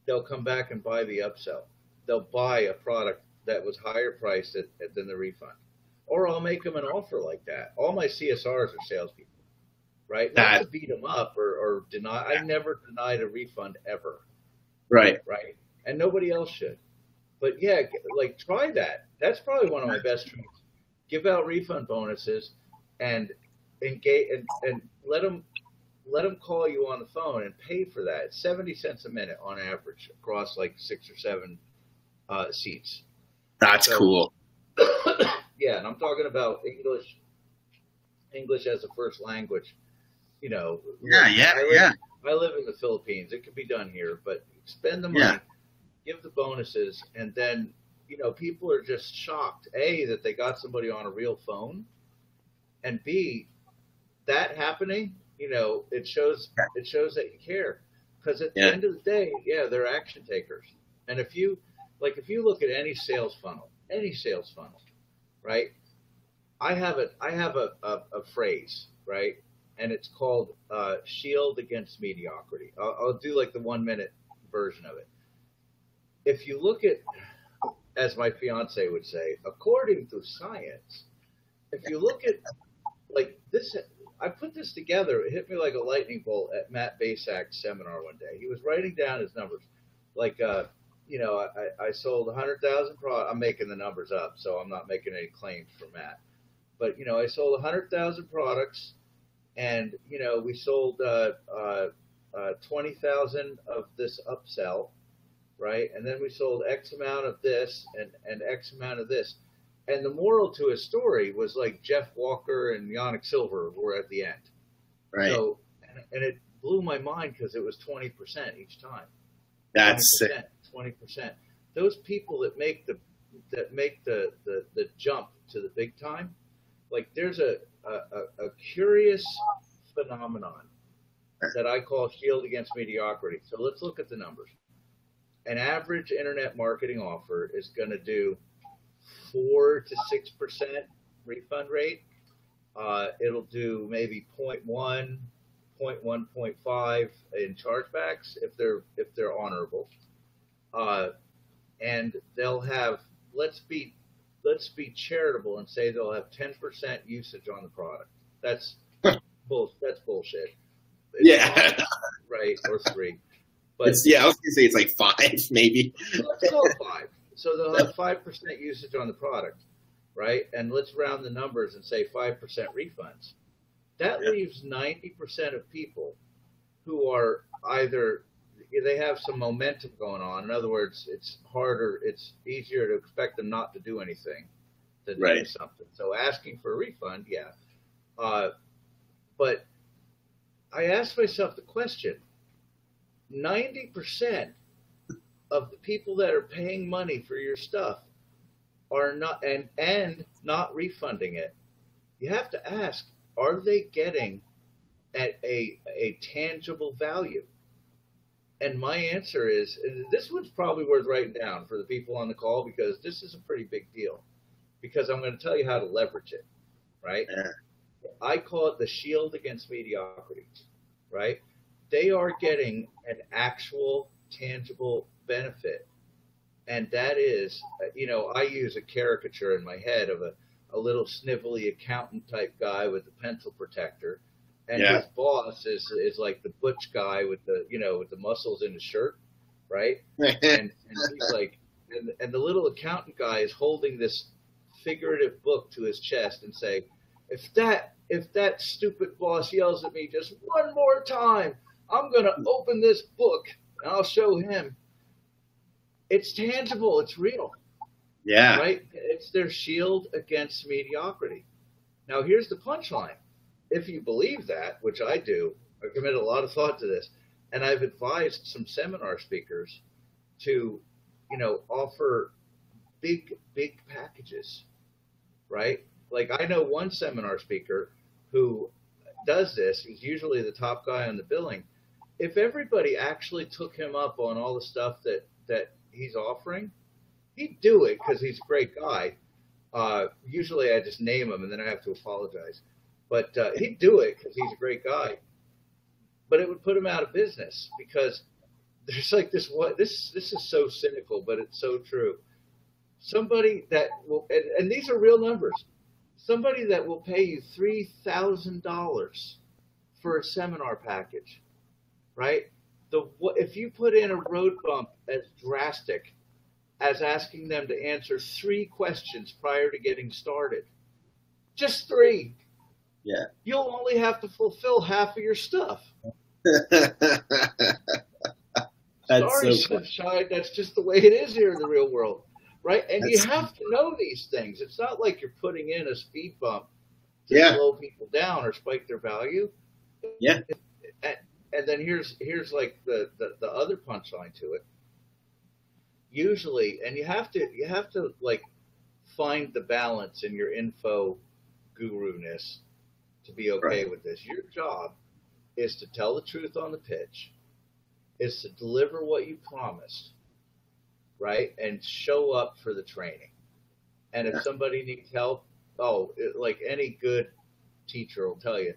they'll come back and buy the upsell. They'll buy a product that was higher priced than the refund. Or I'll make them an offer like that. All my CSRs are salespeople, right? Not to beat them up or deny. I never denied a refund ever. Right. Right. And nobody else should. But yeah, like try that. That's probably one of my best tricks. Give out refund bonuses and engage and let them call you on the phone and pay for that. It's 70 cents a minute on average across like 6 or 7 seats. That's cool. Yeah, and I'm talking about English as a first language. You know. I live in the Philippines. It could be done here, but spend the money, give the bonuses, and then people are just shocked. A, that they got somebody on a real phone, and B, that happening. It shows that you care. Because at the end of the day, they're action takers. And if you look at any sales funnel, right? I have a phrase, right? And it's called shield against mediocrity. I'll do like the 1-minute version of it. If you look at, as my fiance would say, according to science, if you look at like this, I put this together. It hit me like a lightning bolt at Matt Basak's seminar one day. He was writing down his numbers. Like, I sold 100,000 products. I'm making the numbers up, so I'm not making any claims for Matt. But, I sold 100,000 products, and, we sold 20,000 of this upsell, right? And then we sold X amount of this and X amount of this. And the moral to his story was like Jeff Walker and Yannick Silver were at the end. Right. So, and it blew my mind because it was 20% each time. That's 20%. Those people that make the jump to the big time, like there's a curious phenomenon that I call shield against mediocrity. So let's look at the numbers. An average internet marketing offer is going to do 4 to 6% refund rate. It'll do maybe 0.1, 0.1, 0.5 in chargebacks if they're honorable. And they'll have, let's be charitable and say they'll have 10% usage on the product. That's bullshit. It's right, or 3. But I was gonna say it's like 5 maybe. Let's call it 5. So they'll have 5% usage on the product, right? And let's round the numbers and say 5% refunds. That leaves 90% of people who are either they have some momentum going on. In other words, it's easier to expect them not to do anything than to do something. So asking for a refund, but I asked myself the question, 90% of the people that are paying money for your stuff are not and not refunding it. You have to ask, are they getting at a tangible value? And my answer is, and this one's probably worth writing down for the people on the call because this is a pretty big deal. Because I'm going to tell you how to leverage it, right? I call it the shield against mediocrity, right? They are getting an actual tangible benefit. And that is, I use a caricature in my head of a little snivelly accountant type guy with a pencil protector. And his boss is like the butch guy with the muscles in his shirt, right? and he's like, and the little accountant guy is holding this figurative book to his chest and saying, if that stupid boss yells at me just one more time, I'm going to open this book and I'll show him. It's tangible. It's real. Yeah. Right? It's their shield against mediocrity. Now, here's the punchline. If you believe that, which I do, I commit a lot of thought to this, and I've advised some seminar speakers to, offer big packages, right? Like I know one seminar speaker who does this. He's usually the top guy on the billing, if everybody actually took him up on all the stuff that he's offering, he'd do it because he's a great guy. Usually I just name him and then I have to apologize. But he'd do it because he's a great guy. But it would put him out of business because there's like this is so cynical, but it's so true. Somebody that will, and these are real numbers, somebody that will pay you $3,000 for a seminar package, right? If you put in a road bump as drastic as asking them to answer 3 questions prior to getting started, just 3, yeah, you'll only have to fulfill half of your stuff. Sorry, Sunshine, that's just the way it is here in the real world, right? And you have to know these things. It's not like you're putting in a speed bump to slow people down or spike their value. Yeah. And then here's like the other punchline to it. Usually, and you have to like find the balance in your info guru-ness to be okay with this. Your job is to tell the truth on the pitch, is to deliver what you promised, right? And show up for the training. And if somebody needs help, like any good teacher will tell you,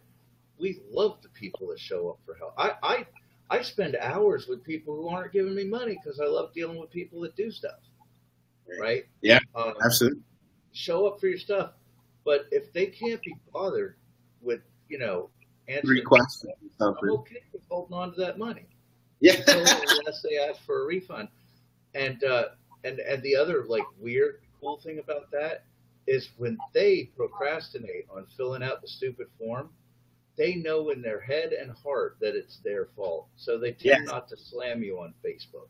we love the people that show up for help. I spend hours with people who aren't giving me money because I love dealing with people that do stuff, right? Yeah, absolutely. Show up for your stuff. But if they can't be bothered with, answering requesting something, I'm okay with holding on to that money. Yeah. Unless they ask for a refund. And the other like weird cool thing about that is when they procrastinate on filling out the stupid form, they know in their head and heart that it's their fault. So they tend not to slam you on Facebook.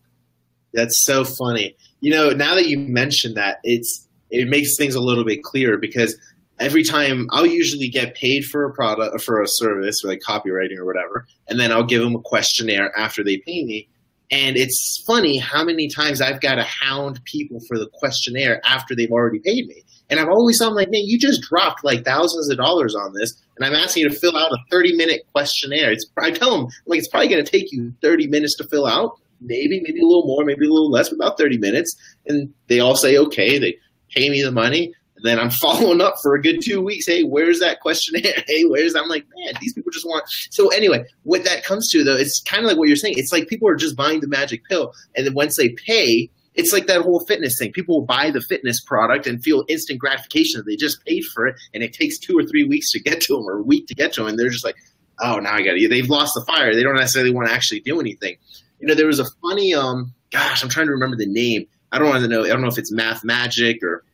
That's so funny. Now that you mentioned that, it makes things a little bit clearer because every time I'll usually get paid for a product or for a service or like copywriting or whatever, and then I'll give them a questionnaire after they pay me. And it's funny how many times I've got to hound people for the questionnaire after they've already paid me. And I've always thought, like, man, you just dropped like thousands of dollars on this, and I'm asking you to fill out a 30-minute questionnaire. I tell them, like, it's probably going to take you 30 minutes to fill out, maybe a little more, maybe a little less, but about 30 minutes. And they all say, okay, they pay me the money. And then I'm following up for a good 2 weeks. Hey, where's that questionnaire? Hey, I'm like, man, these people just want. So anyway, what that comes to, though, it's kind of like what you're saying. It's like people are just buying the magic pill. And then once they pay, it's like that whole fitness thing. People will buy the fitness product and feel instant gratification that they just paid for it. And it takes 2 or 3 weeks to get to them or a week to get to them. And they're just like, oh, now I got to. They've lost the fire. They don't necessarily want to actually do anything. There was a funny, gosh, I'm trying to remember the name. I don't know if it's Math Magic or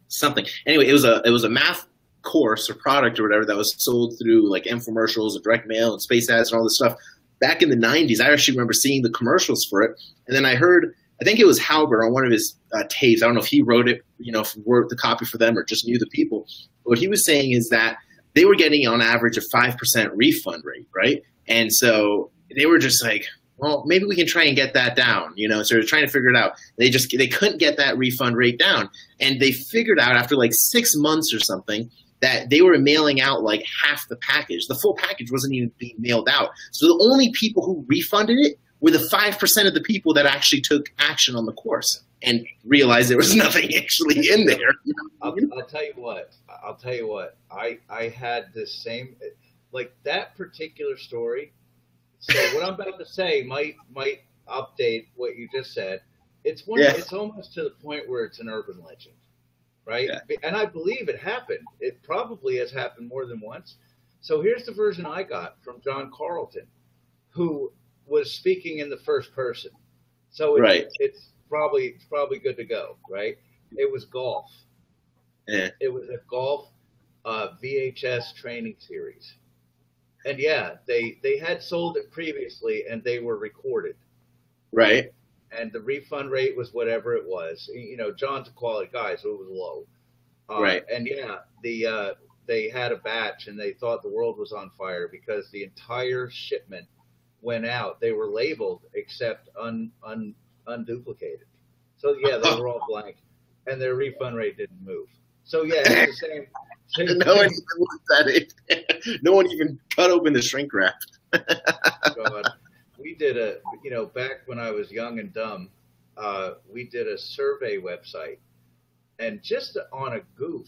something. Anyway, it was a math course or product or whatever that was sold through like infomercials and direct mail and space ads and all this stuff back in the 90s. I actually remember seeing the commercials for it. And then I think it was Halbert on one of his tapes. I don't know if he wrote it, wrote the copy for them or just knew the people. What he was saying is that they were getting on average a 5% refund rate, right? And so they were just like, well, maybe we can try and get that down, so they're trying to figure it out. They couldn't get that refund rate down. And they figured out after like 6 months or something that they were mailing out like half the package. The full package wasn't even being mailed out. So the only people who refunded it were the 5% of the people that actually took action on the course and realized there was nothing actually in there. I'll tell you what. I had this same, like that particular story. So what I'm about to say might update what you just said. It's almost to the point where it's an urban legend, right? Yeah. And I believe it happened. It probably has happened more than once. So here's the version I got from John Carlton, who was speaking in the first person. So it's probably good to go, right? It was golf. Yeah. It was a golf VHS training series. And yeah, they had sold it previously and they were recorded. Right. And the refund rate was whatever it was. John's a quality guy, so it was low. Right. And yeah, they had a batch and they thought the world was on fire because the entire shipment went out. They were labeled except unduplicated. So yeah, they were all blank and their refund rate didn't move. So yeah, it's the same. No one even cut open the shrink wrap. God. did a, back when I was young and dumb, we did a survey website, and just on a goof,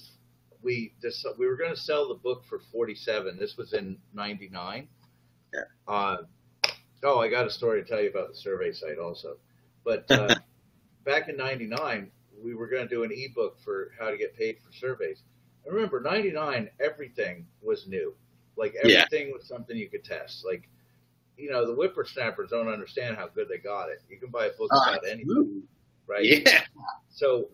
we were going to sell the book for 47. This was in '99. Yeah. Oh, I got a story to tell you about the survey site also. But back in '99, we were going to do an ebook for how to get paid for surveys. And remember, '99, everything was new. Like everything was something you could test. Like, the whippersnappers don't understand how good they got it. You can buy a book about anything, right? Yeah. So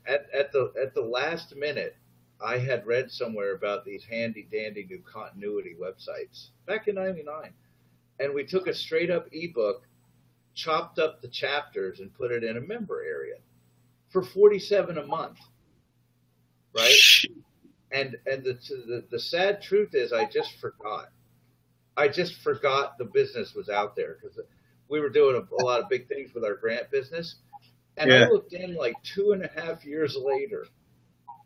at the last minute, I had read somewhere about these handy dandy new continuity websites back in '99, and we took a straight up ebook, chopped up the chapters, and put it in a member area for 47 a month, right? And the sad truth is, I just forgot. The business was out there because we were doing a lot of big things with our grant business. And I looked in like 2.5 years later,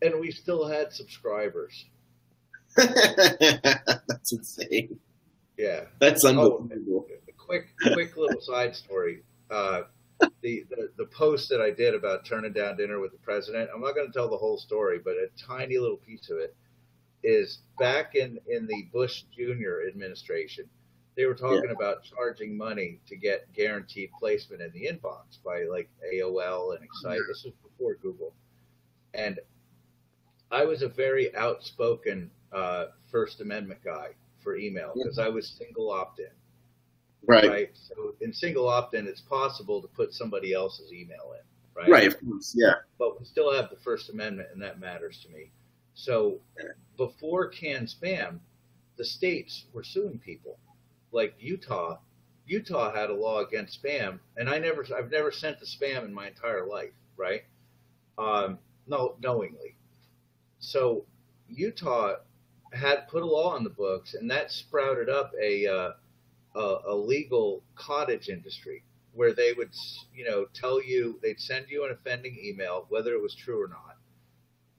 and we still had subscribers. That's insane. Yeah. That's unbelievable. Quick little side story. The post that I did about turning down dinner with the president, I'm not going to tell the whole story, but a tiny little piece of it is back in the Bush Jr. administration. They were talking about charging money to get guaranteed placement in the inbox by like AOL and Excite. This was before Google. And I was a very outspoken First Amendment guy for email because I was single opt-in. Right. So in single opt-in, it's possible to put somebody else's email in. Right. Right. Of course. Yeah. But we still have the First Amendment, and that matters to me. So before canned spam, the states were suing people. Like Utah had a law against spam, and I've never sent a spam in my entire life. Right. No, knowingly. So Utah had put a law on the books, and that sprouted up a legal cottage industry where they would, tell you, they'd send you an offending email, whether it was true or not,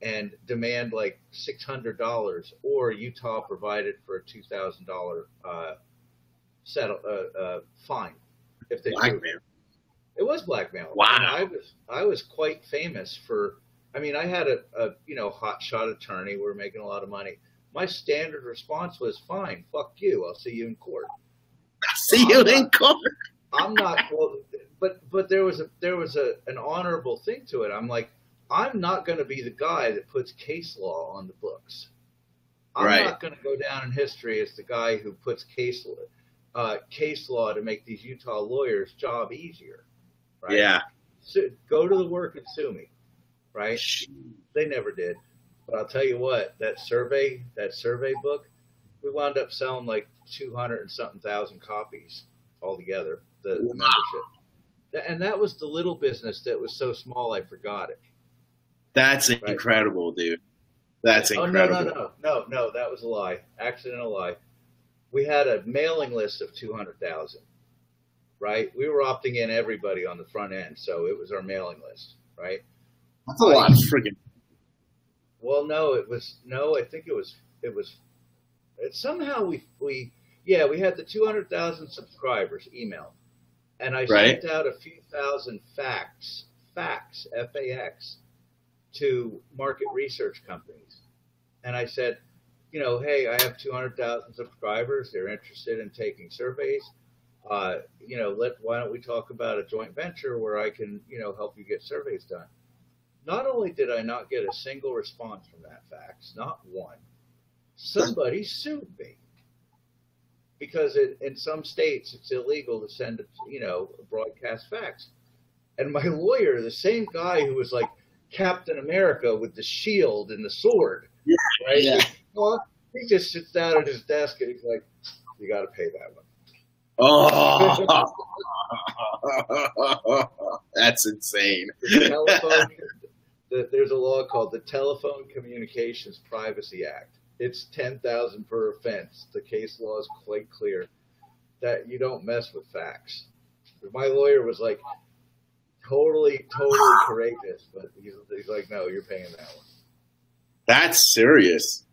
and demand like $600, or Utah provided for a $2,000 fine if they blackmail. It was blackmail. Wow. And I was quite famous for. I mean, I had a hot shot attorney. We were making a lot of money. My standard response was, "Fine, fuck you. I'll see you in court." See you in court. I'm not. Well, but there was an honorable thing to it. I'm like, I'm not going to be the guy that puts case law on the books. I'm not going to go down in history as the guy who puts case law to make these Utah lawyers' job easier. Right? Yeah. So go to the work and sue me. Right? They never did. But I'll tell you what, that survey book, we wound up selling like 200 and something thousand copies altogether, the membership. And that was the little business that was so small I forgot it. That's incredible, dude. That's incredible. No, that was a lie. Accidental lie. We had a mailing list of 200,000, right? We were opting in everybody on the front end, so it was our mailing list, right? That's a lot of friggin'. Well, I think it was somehow we had the 200,000 subscribers emailed, and I sent out a few thousand fax, FAX, to market research companies. And I said, hey, I have 200,000 subscribers. They're interested in taking surveys. Why don't we talk about a joint venture where I can, help you get surveys done? Not only did I not get a single response from that fax, not one, somebody sued me. Because in some states, it's illegal to send, a broadcast fax. And my lawyer, the same guy who was like Captain America with the shield and the sword, right? Yeah. He just sits down at his desk and he's like, you got to pay that one. Oh, that's insane. There's a law called the Telephone Communications Privacy Act. It's $10,000 per offense. The case law is quite clear that you don't mess with facts. My lawyer was like totally courageous, but he's like, no, you're paying that one. That's serious.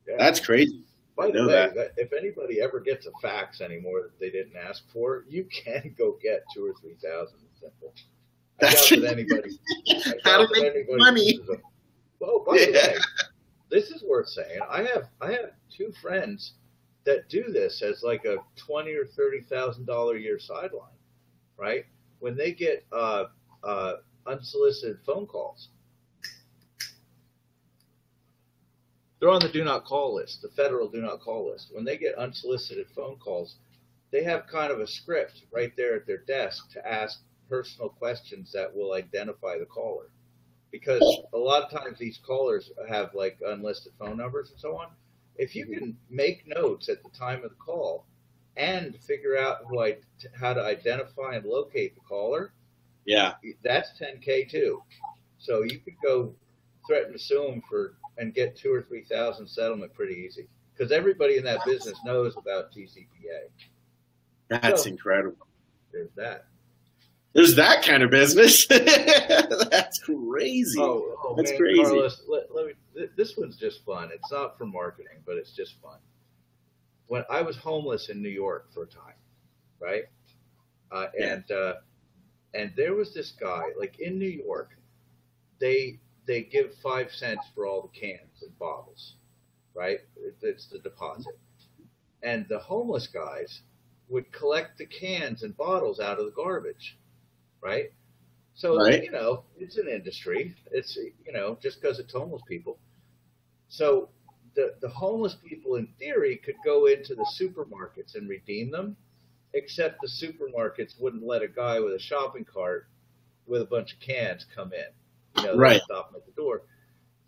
Yeah. That's crazy. By the way, if anybody ever gets a fax anymore that they didn't ask for, you can go get 2,000 or 3,000. Simple. I doubt that anybody. How to make money? Well, by the way, this is worth saying. I have 2 friends that do this as like a $20,000 or $30,000 a year sideline, right? When they get unsolicited phone calls. They're on the do not call list, the federal do not call list. When they get unsolicited phone calls, they have kind of a script right there at their desk to ask personal questions that will identify the caller. Because a lot of times these callers have like unlisted phone numbers and so on. If you can make notes at the time of the call and figure out how to identify and locate the caller, yeah, that's $10K too. So you could go threaten to sue them and get 2,000 or 3,000 settlement pretty easy, because everybody in that business knows about TCPA. That's incredible. There's that. There's that kind of business. That's crazy. Oh, that's man, crazy. Carlos, this one's just fun. It's not for marketing, but it's just fun. When I was homeless in New York for a time, right? And there was this guy, like in New York, they give 5 cents for all the cans and bottles, right? It's the deposit. And the homeless guys would collect the cans and bottles out of the garbage, right? So, right. It's an industry. It's, just because it's homeless people. So the homeless people, in theory, could go into the supermarkets and redeem them, except the supermarkets wouldn't let a guy with a shopping cart with a bunch of cans come in. Right. They stop them at the door.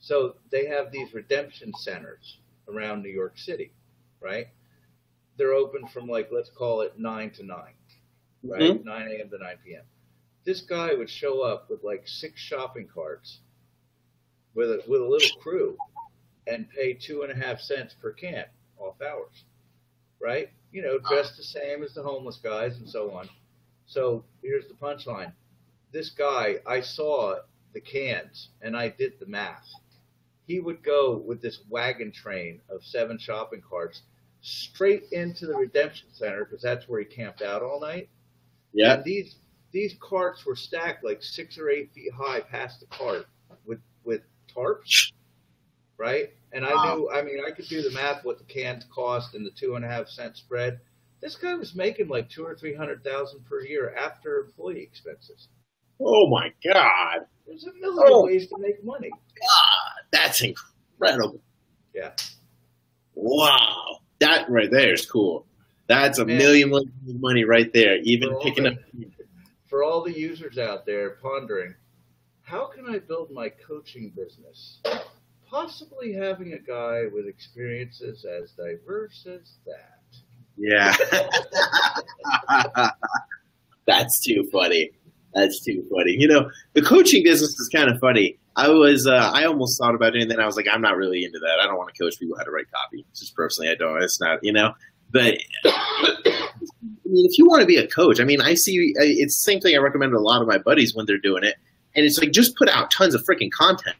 So they have these redemption centers around New York City, right? They're open from let's call it 9 to 9, right? Mm-hmm. 9 a.m. to 9 p.m. This guy would show up with 6 shopping carts with a little crew and pay 2.5 cents per can off hours, right? Dressed the same as the homeless guys and so on. So here's the punchline. This guy, I saw the cans and I did the math. He would go with this wagon train of 7 shopping carts straight into the redemption center, because that's where he camped out all night. Yeah. And these carts were stacked 6 or 8 feet high past the cart with tarps, right? And I could do the math what the cans cost and the 2.5 cent spread. This guy was making $200,000 or $300,000 per year after employee expenses. Oh my God! There's a million ways to make money. God, that's incredible. Yeah. Wow, that right there is cool. That's a million money right there. Even picking up. For all the users out there pondering, how can I build my coaching business? Possibly having a guy with experiences as diverse as that. Yeah. That's too funny. That's too funny. The coaching business is kind of funny. I almost thought about it, and then I was like, I'm not really into that. I don't want to coach people how to write copy. Just personally, I don't. It's not, But if you want to be a coach, I see it's the same thing I recommend to a lot of my buddies when they're doing it. And it's just put out tons of freaking content.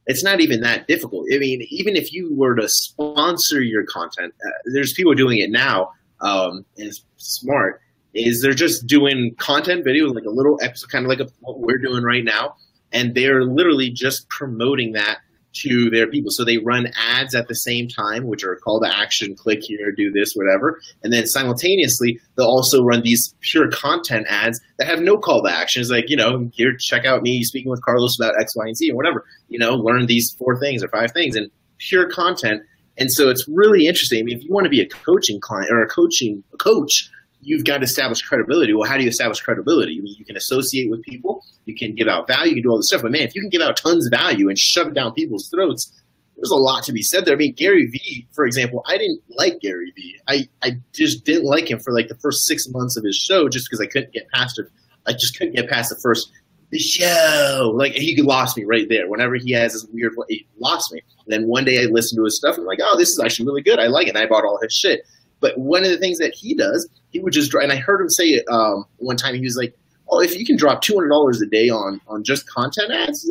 It's not even that difficult. Even if you were to sponsor your content, there's people doing it now, and it's smart, is they're just doing content video, like a little episode, kind of like what we're doing right now. And they're literally just promoting that to their people. So they run ads at the same time, which are a call to action, click here, do this, whatever. And then simultaneously, they'll also run these pure content ads that have no call to action. It's here, check out me speaking with Carlos about X, Y, and Z or whatever. Learn these 4 things or 5 things, and pure content. And so it's really interesting. If you want to be a coaching client or a coach, you've got to establish credibility. Well, how do you establish credibility? You can associate with people. You can give out value. You can do all this stuff. But, man, if you can give out tons of value and shove it down people's throats, there's a lot to be said there. Gary Vee, for example, I didn't like Gary Vee. I just didn't like him for the first 6 months of his show, just because I couldn't get past it. I just couldn't get past the show. He lost me right there. Whenever he has this weird – he lost me. And then one day I listened to his stuff, and I'm like, oh, this is actually really good. I like it. And I bought all his shit. But one of the things that he does, he would just – and I heard him say it one time. He was like, oh, if you can drop $200 a day on just content ads,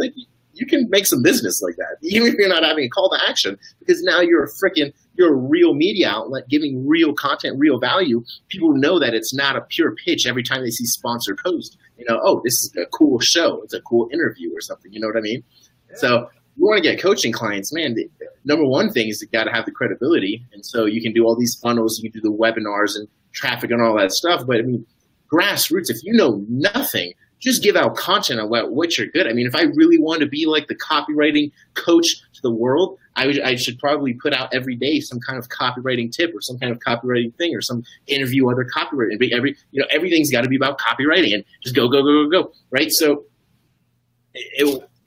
you can make some business like that, even if you're not having a call to action, because now you're a real media outlet giving real content, real value. People know that it's not a pure pitch every time they see sponsored post. Oh, this is a cool show. It's a cool interview or something. You know what I mean? Yeah. So you want to get coaching clients, man. The number one thing is you got to have the credibility. And so you can do all these funnels, you can do the webinars and traffic and all that stuff. But I mean, grassroots, if you know nothing, just give out content on what you're good. I mean, if I really want to be like the copywriting coach to the world, I should probably put out every day some kind of copywriting tip or some kind of copywriting thing or some interview other copywriting. Everything's got to be about copywriting and just go, right? So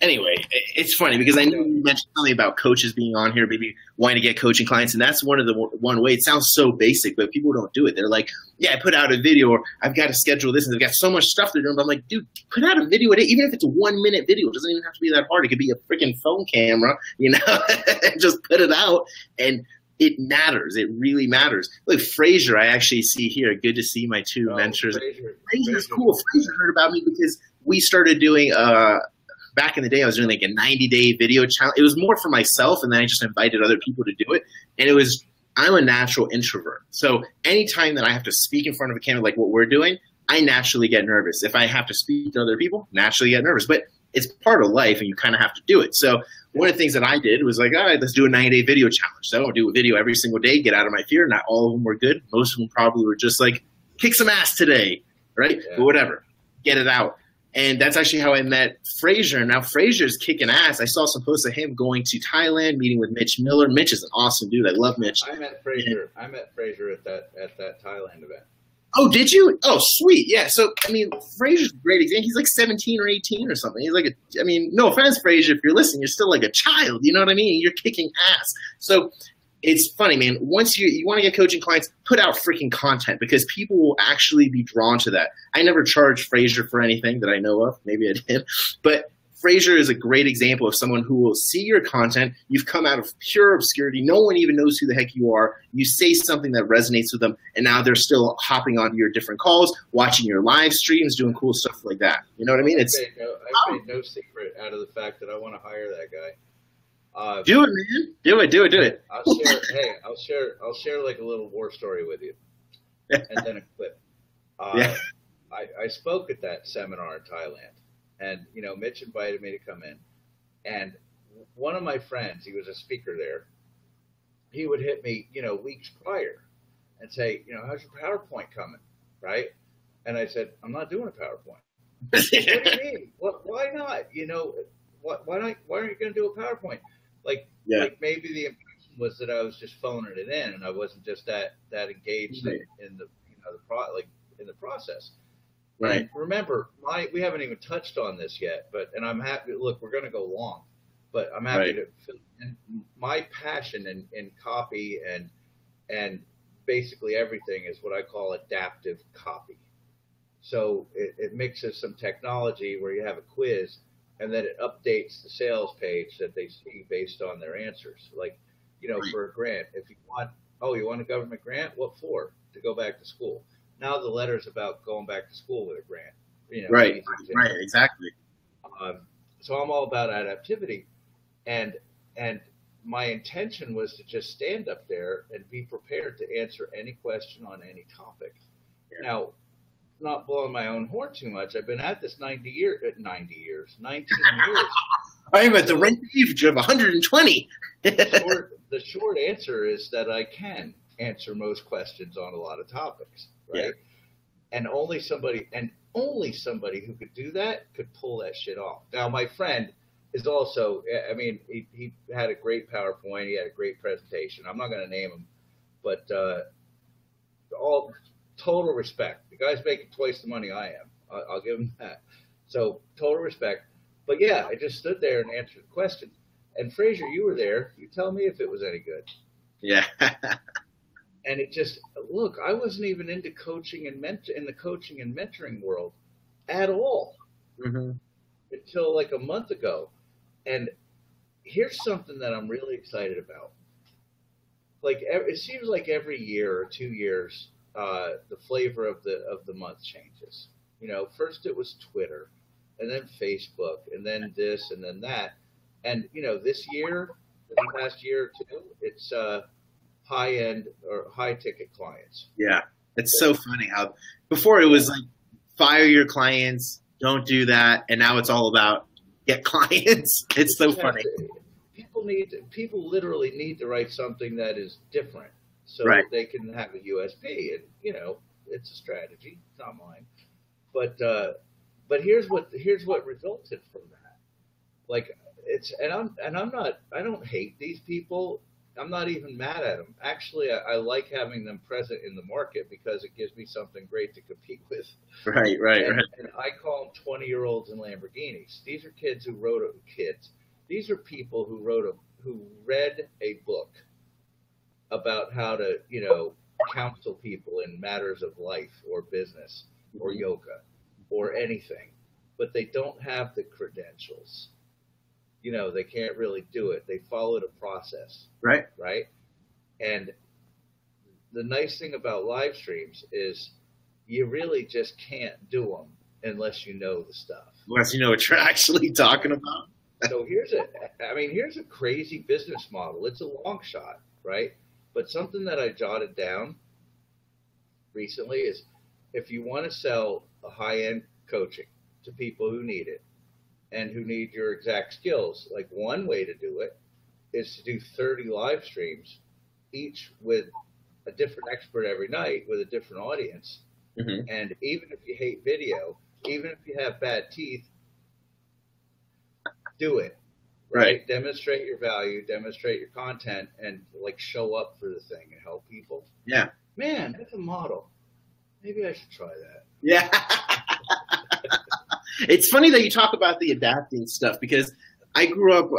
anyway, it's funny because I know you mentioned something about coaches being on here, maybe wanting to get coaching clients, and that's one way. It sounds so basic, but people don't do it. They're like, yeah, I put out a video, or I've got to schedule this, and they've got so much stuff they're doing. But I'm like, dude, put out a video a day, even if it's a 1 minute video. It doesn't even have to be that hard. It could be a freaking phone camera, just put it out, and it matters. It really matters. Look, Fraser, I actually see here. Good to see my two mentors. Fraser's cool. Fraser heard about me because we started doing back in the day, I was doing like a 90-day video challenge. It was more for myself, and then I just invited other people to do it. And I'm a natural introvert. So anytime that I have to speak in front of a camera like what we're doing, I naturally get nervous. If I have to speak to other people, naturally get nervous. But it's part of life, and you kind of have to do it. So one of the things that I did was like, all right, let's do a 90-day video challenge. So I'll do a video every single day, get out of my fear. Not all of them were good. Most of them probably were just like, kick some ass today, right? Yeah. But whatever, get it out. And that's actually how I met Fraser. Now, Fraser's kicking ass. I saw some posts of him going to Thailand, meeting with Mitch Miller. Mitch is an awesome dude. I love Mitch. I met Fraser at that Thailand event. Oh, did you? Oh, sweet. Yeah. So, I mean, Fraser's great. He's like 17 or 18 or something. He's like no offense, Fraser, if you're listening, you're still like a child. You know what I mean? You're kicking ass. So it's funny, man. Once you want to get coaching clients, put out freaking content because people will actually be drawn to that. I never charged Fraser for anything that I know of. Maybe I did. But Fraser is a great example of someone who will see your content. You've come out of pure obscurity. No one even knows who the heck you are. You say something that resonates with them, and now they're still hopping onto your different calls, watching your live streams, doing cool stuff like that. You know what I mean? I made no secret out of the fact that I want to hire that guy. Do it, man. Do it. I'll share like a little war story with you, and then a clip. I spoke at that seminar in Thailand, and Mitch invited me to come in, and one of my friends, he was a speaker there. He would hit me, weeks prior, and say, how's your PowerPoint coming, right? And I said, I'm not doing a PowerPoint. What do you mean? Why not? Why aren't you going to do a PowerPoint? Like maybe the impression was that I was just phoning it in, and I wasn't just that engaged in the process. Right. And remember, we haven't even touched on this yet, and I'm happy. Look, we're going to go long, but I'm happy to fill in my passion in copy and basically everything is what I call adaptive copy. So it mixes some technology where you have a quiz, and then it updates the sales page that they see based on their answers. Like, for a grant, if you want a government grant, what for? To go back to school. Now the letter's about going back to school with a grant. Right, exactly. So I'm all about adaptivity, and my intention was to just stand up there and be prepared to answer any question on any topic. Yeah. Now, not blowing my own horn too much. I've been at this 19 years. I am at the rent age of 120. The short answer is that I can answer most questions on a lot of topics, right? Yeah. And only somebody who could do that could pull that shit off. Now, my friend is also, he had a great PowerPoint. He had a great presentation. I'm not going to name him, but all total respect. The guy's making twice the money I am. I'll give him that. So total respect. But yeah, I just stood there and answered the questions. And Fraser, you were there. You tell me if it was any good. Yeah. And it just, look, I wasn't even into coaching and in the coaching and mentoring world at all until like a month ago. And here's something that I'm really excited about. Like, it seems like every year or 2 years, the flavor of the month changes. First it was Twitter, and then Facebook, and then this, and then that. And this year, the past year or two, it's high end or high ticket clients. Yeah, it's so funny how before it was like fire your clients, don't do that, and now it's all about get clients. It's so funny. People literally need to write something that is different, so they can have a USP. And it's a strategy. It's not mine. But here's what resulted from that. Like I don't hate these people. I'm not even mad at them. Actually, I like having them present in the market because it gives me something great to compete with. Right. And I call them 20-year-olds in Lamborghinis. These are kids who wrote kids. These are people who read a book about how to, counsel people in matters of life or business or yoga or anything, but they don't have the credentials. They can't really do it. They followed a process. Right. And the nice thing about live streams is you really just can't do them unless you know the stuff. Unless you know what you're actually talking about. So here's a crazy business model. It's a long shot, right? But something that I jotted down recently is if you want to sell a high-end coaching to people who need it and who need your exact skills, like one way to do it is to do 30 live streams, each with a different expert every night with a different audience. Mm-hmm. And even if you hate video, even if you have bad teeth, do it. Right? Demonstrate your value, demonstrate your content, and like show up for the thing and help people. Yeah. Man, that's a model. Maybe I should try that. Yeah. It's funny that you talk about the adapting stuff because I grew up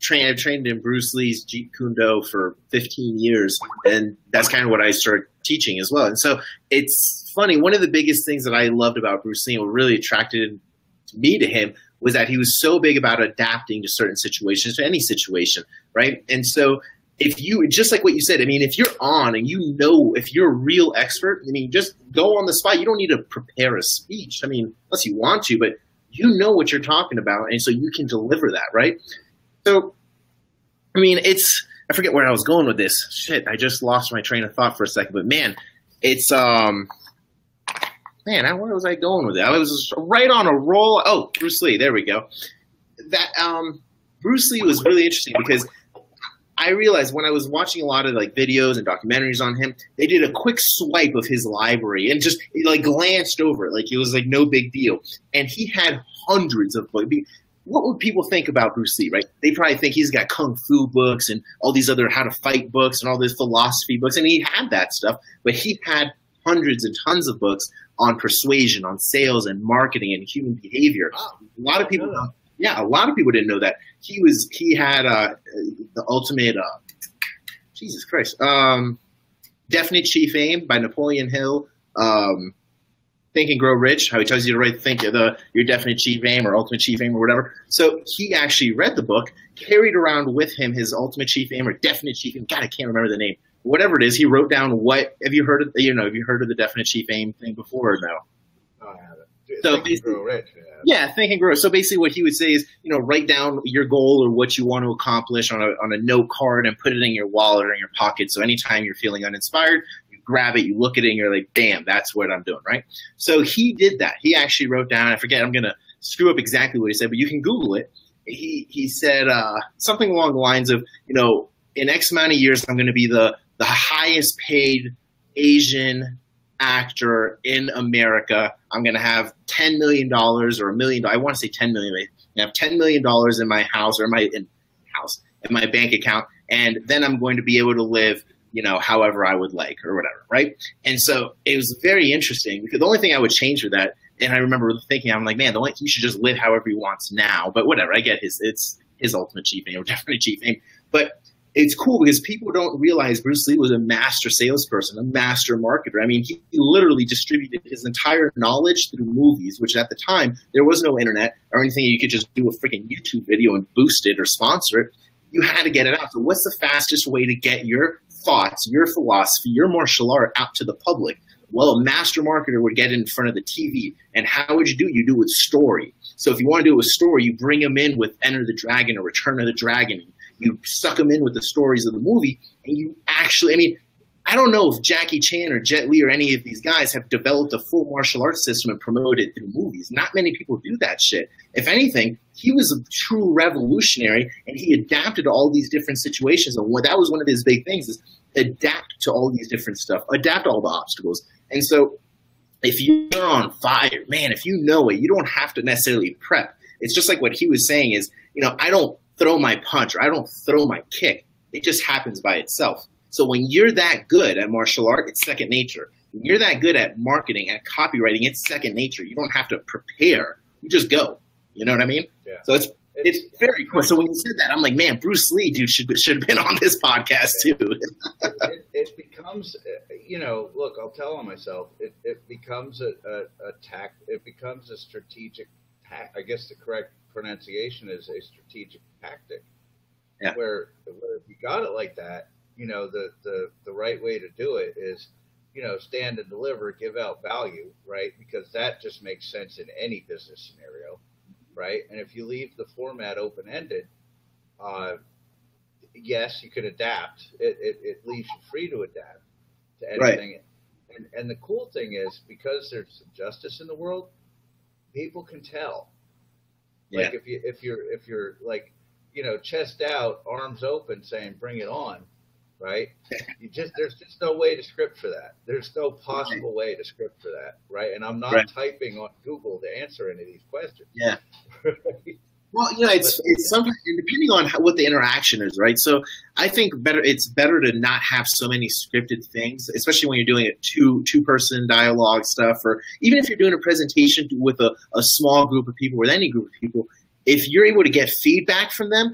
trained in Bruce Lee's Jeet Kune Do for 15 years, and that's kind of what I started teaching as well. And so it's funny. One of the biggest things that I loved about Bruce Lee and what really attracted me to him was that he was so big about adapting to certain situations, to any situation, right? And so if you, just like what you said, I mean, if you're on and if you're a real expert, I mean, just go on the spot. You don't need to prepare a speech. I mean, unless you want to, but you know what you're talking about, and so you can deliver that, right? So, I mean, I forget where I was going with this. Shit, I just lost my train of thought for a second, but man, where was I going with it? I was right on a roll. Oh, Bruce Lee. There we go. That Bruce Lee was really interesting because I realized when I was watching a lot of like videos and documentaries on him, they did a quick swipe of his library and just like glanced over it like it was like no big deal. And he had hundreds of books. What would people think about Bruce Lee, right? They probably think he's got kung fu books and all these other how to fight books and all this philosophy books, and he had that stuff, but he had hundreds and tons of books on persuasion, on sales and marketing and human behavior. A lot of people don't. Yeah, a lot of people didn't know that. He had the ultimate, Jesus Christ, Definite Chief Aim by Napoleon Hill, Think and Grow Rich, how he tells you to think your Definite Chief Aim or Ultimate Chief Aim or whatever. So he actually read the book, carried around with him his Ultimate Chief Aim or Definite Chief Aim. God, I can't remember the name. Whatever it is, he wrote down have you heard of the Definite Chief Aim thing before or no? Oh, I haven't. So Think and Grow Rich. Yeah, Think and Grow. So basically what he would say is, write down your goal or what you want to accomplish on a note card and put it in your wallet or in your pocket. So anytime you're feeling uninspired, you grab it, you look at it, and you're like, damn, that's what I'm doing, right? So he did that. He actually wrote down, I forget, I'm going to screw up exactly what he said, but you can Google it. He said something along the lines of, in X amount of years, I'm going to be the highest paid Asian actor in America. I'm going to have $10 million or $1 million. I want to say $10 million. I have $10 million in my house or in my bank account. And then I'm going to be able to live, however I would like or whatever. Right. And so it was very interesting because the only thing I would change for that. And I remember thinking, I'm like, man, he should just live however he wants now. But whatever, I get it's his ultimate chief aim or definitely chief aim. But it's cool because people don't realize Bruce Lee was a master salesperson, a master marketer. I mean, he literally distributed his entire knowledge through movies, which at the time, there was no internet or anything. You could just do a freaking YouTube video and boost it or sponsor it. You had to get it out. So what's the fastest way to get your thoughts, your philosophy, your martial art out to the public? Well, a master marketer would get in front of the TV. And how would you do it? You do it with story. So if you want to do a story, you bring them in with Enter the Dragon or Return of the Dragon. You suck them in with the stories of the movie, and you actually, I mean, I don't know if Jackie Chan or Jet Li or any of these guys have developed a full martial arts system and promoted it through movies. Not many people do that shit. If anything, he was a true revolutionary, and he adapted to all these different situations. And that was one of his big things, is adapt to all these different stuff, adapt to all the obstacles. And so if you're on fire, man, if you know it, you don't have to necessarily prep. It's just like what he was saying is, you know, I don't throw my punch or I don't throw my kick. It just happens by itself. So when you're that good at martial art, it's second nature. When you're that good at marketing, at copywriting, it's second nature. You don't have to prepare. You just go. You know what I mean? Yeah. So it's very cool. So when you said that, I'm like, man, Bruce Lee, dude, should have been on this podcast too. It becomes, you know, look, I'll tell on myself. It becomes a it becomes a strategic. I guess the correct pronunciation is a strategic tactic. Yeah. Where if you got it like that, you know, the right way to do it is, you know, stand and deliver, give out value, right? Because that just makes sense in any business scenario, right? And if you leave the format open-ended, yes, you could adapt. It leaves you free to adapt to anything. Right. And the cool thing is, because there's some justice in the world, people can tell. Like if you're like, you know, chest out, arms open, saying "bring it on," right? There's just no way to script for that. There's no possible way to script for that, right? And I'm not typing on Google to answer any of these questions. Yeah. Well, you know, it's sometimes depending on what the interaction is, right? So I think it's better to not have so many scripted things, especially when you're doing it two-person dialogue stuff, or even if you're doing a presentation with a small group of people, with any group of people. If you're able to get feedback from them,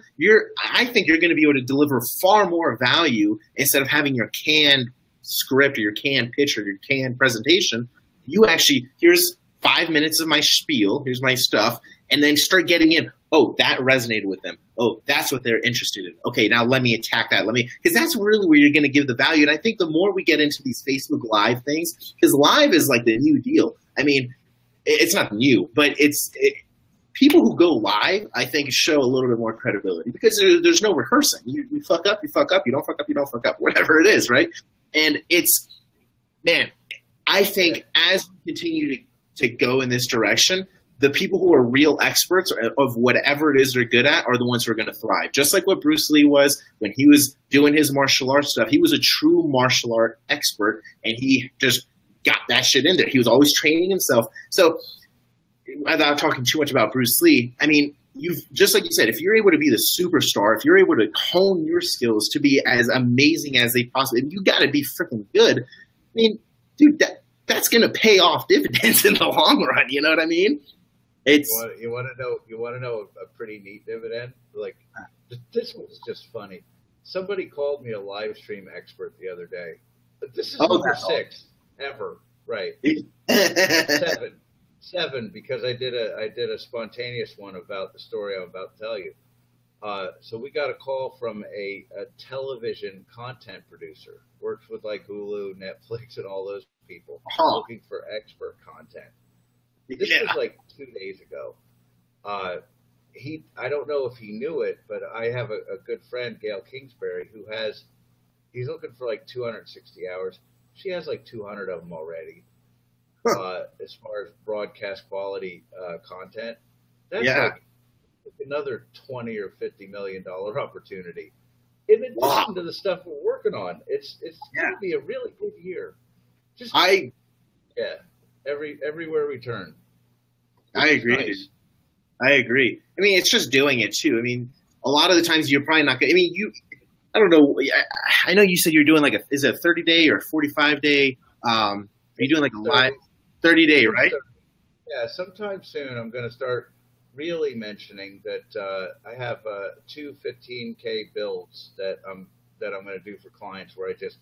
I think you're going to be able to deliver far more value instead of having your canned script or your canned pitch or your canned presentation. You actually, here's 5 minutes of my spiel, here's my stuff, and then start getting in. Oh, that resonated with them. Oh, that's what they're interested in. Okay, now let me attack that. Because that's really where you're going to give the value. And I think the more we get into these Facebook Live things, because Live is like the new deal. I mean, it's not new, but people who go live, I think, show a little bit more credibility because there's no rehearsing. You fuck up, you fuck up. You don't fuck up, you don't fuck up. Whatever it is, right? And man, I think as we continue to go in this direction, the people who are real experts of whatever it is they're good at are the ones who are going to thrive. Just like what Bruce Lee was when he was doing his martial arts stuff. He was a true martial art expert, and he just got that shit in there. He was always training himself. So without talking too much about Bruce Lee, I mean, just like you said, if you're able to be the superstar, if you're able to hone your skills to be as amazing as they possibly, you got to be freaking good. I mean, dude, that's going to pay off dividends in the long run. You know what I mean? You want to know a pretty neat dividend? Like, this was just funny. Somebody called me a live stream expert the other day. This is number 6 ever, right? 7 because I did a spontaneous one about the story I'm about to tell you. So we got a call from a television content producer, works with like Hulu, Netflix, and all those people, looking for expert content. This was like 2 days ago. I don't know if he knew it, but I have a good friend, Gail Kingsbury, he's looking for like 260 hours. She has like 200 of them already. As far as broadcast quality content, that's like another $20 or $50 million opportunity. In addition to the stuff we're working on, it's going to be a really good year. Everywhere we turn. I agree. Nice. I agree. I mean, it's just doing it too. I mean, a lot of the times you're probably not going to, I mean, I don't know. I know you said you're doing like is it a 30-day or 45-day? You're doing like a live 30-day, right? Yeah, sometime soon I'm going to start really mentioning that I have 2 15K builds that I'm going to do for clients where I just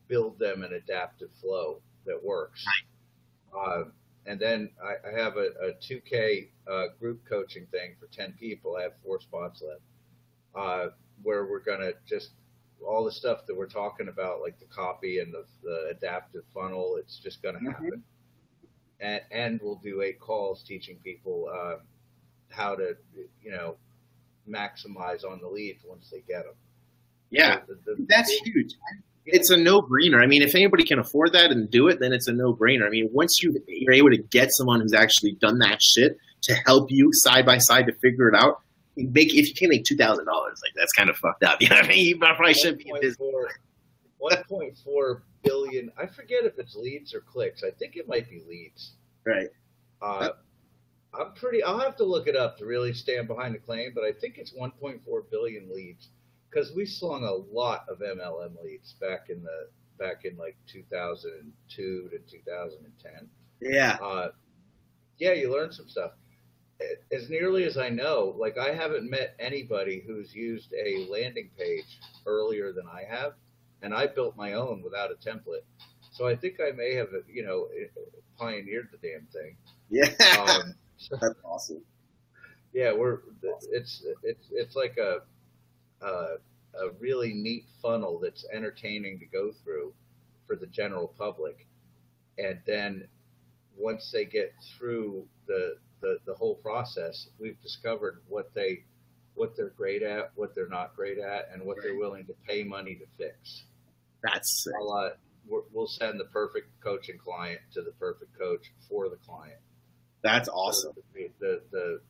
build them an adaptive flow that works. And then I have a 2K group coaching thing for 10 people. I have 4 spots left where we're going to just all the stuff that we're talking about, like the copy and the adaptive funnel, it's just going to happen. And we'll do 8 calls teaching people how to, you know, maximize on the leads once they get them. Yeah, So that's huge. It's a no-brainer. I mean, if anybody can afford that and do it, then it's a no-brainer. I mean, once you're able to get someone who's actually done that shit to help you side by side to figure it out, if you can make $2,000, like that's kind of fucked up. You know what I mean? You probably shouldn't be in business. 1.4 billion. I forget if it's leads or clicks. I think it might be leads. Right. I'll have to look it up to really stand behind the claim, but I think it's 1.4 billion leads because we slung a lot of MLM leads back in like 2002 to 2010. Yeah. Yeah, you learn some stuff. As nearly as I know, like I haven't met anybody who's used a landing page earlier than I have, and I built my own without a template. So I think I may have, you know, pioneered the damn thing. Yeah. That's awesome. Yeah, it's like a really neat funnel that's entertaining to go through for the general public, and then once they get through the whole process, we've discovered what they're great at, what they're not great at, and what they're willing to pay money to fix. That's sick. We'll send the perfect coaching client to the perfect coach for the client. That's awesome. The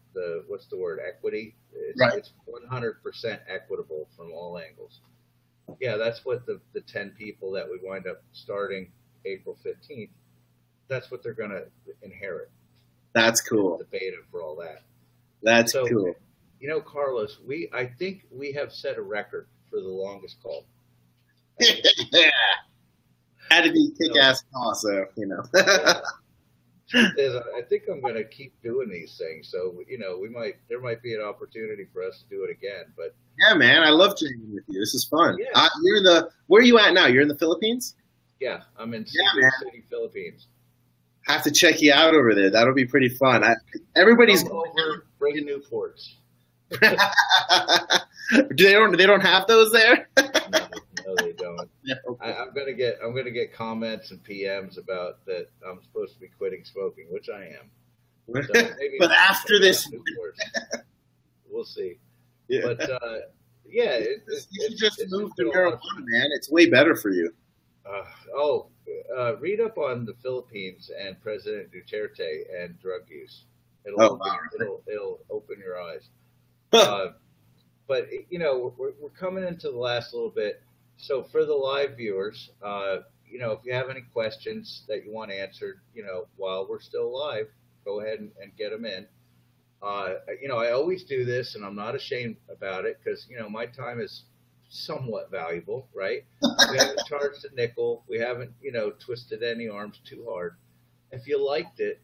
what's the word? Equity. It's 100% equitable from all angles. Yeah, that's what the 10 people that we wind up starting April 15th. That's what they're going to inherit. That's cool. The beta for all that. That's cool. You know, Carlos, I think we have set a record for the longest call. Yeah. Had to be kick-ass call, so, you know. I think I'm going to keep doing these things. So, you know, there might be an opportunity for us to do it again. But yeah, man, I love chatting with you. This is fun. Yeah. Where are you at now? You're in the Philippines? Yeah, I'm in City, Philippines. Have to check you out over there. That'll be pretty fun. Everybody's Come over, bring in Newports. They don't have those there? No, they don't. Yeah, okay. I'm gonna get comments and PMs about that I'm supposed to be quitting smoking, which I am. So maybe but after this, we'll see. Yeah. But yeah, you should just move to marijuana, man. It's way better for you. Read up on the Philippines and President Duterte and drug use. It'll open your eyes. But you know, we're coming into the last little bit. So for the live viewers, you know, if you have any questions that you want answered, you know, while we're still live, go ahead and get them in. You know, I always do this, and I'm not ashamed about it because, you know, my time is somewhat valuable, right? We haven't charged a nickel. We haven't, you know, twisted any arms too hard. If you liked it,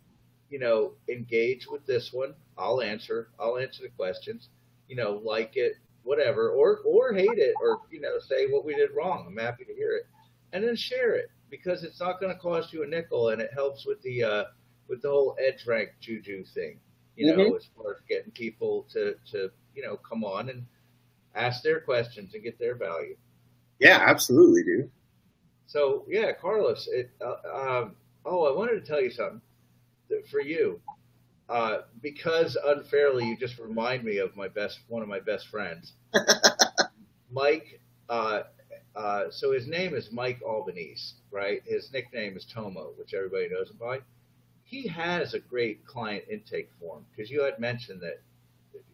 you know, engage with this one. I'll answer the questions. You know, like it, whatever, or hate it, or, you know, say what we did wrong. I'm happy to hear it, and then share it because it's not going to cost you a nickel, and it helps with the whole edge rank juju thing. You know, as far as getting people to you know, come on and ask their questions and get their value. Yeah, absolutely, dude. So yeah, Carlos, I wanted to tell you something for you. Because unfairly, you just remind me of one of my best friends, Mike. So his name is Mike Albanese, right? His nickname is Tomo, which everybody knows him by. He has a great client intake form because you had mentioned that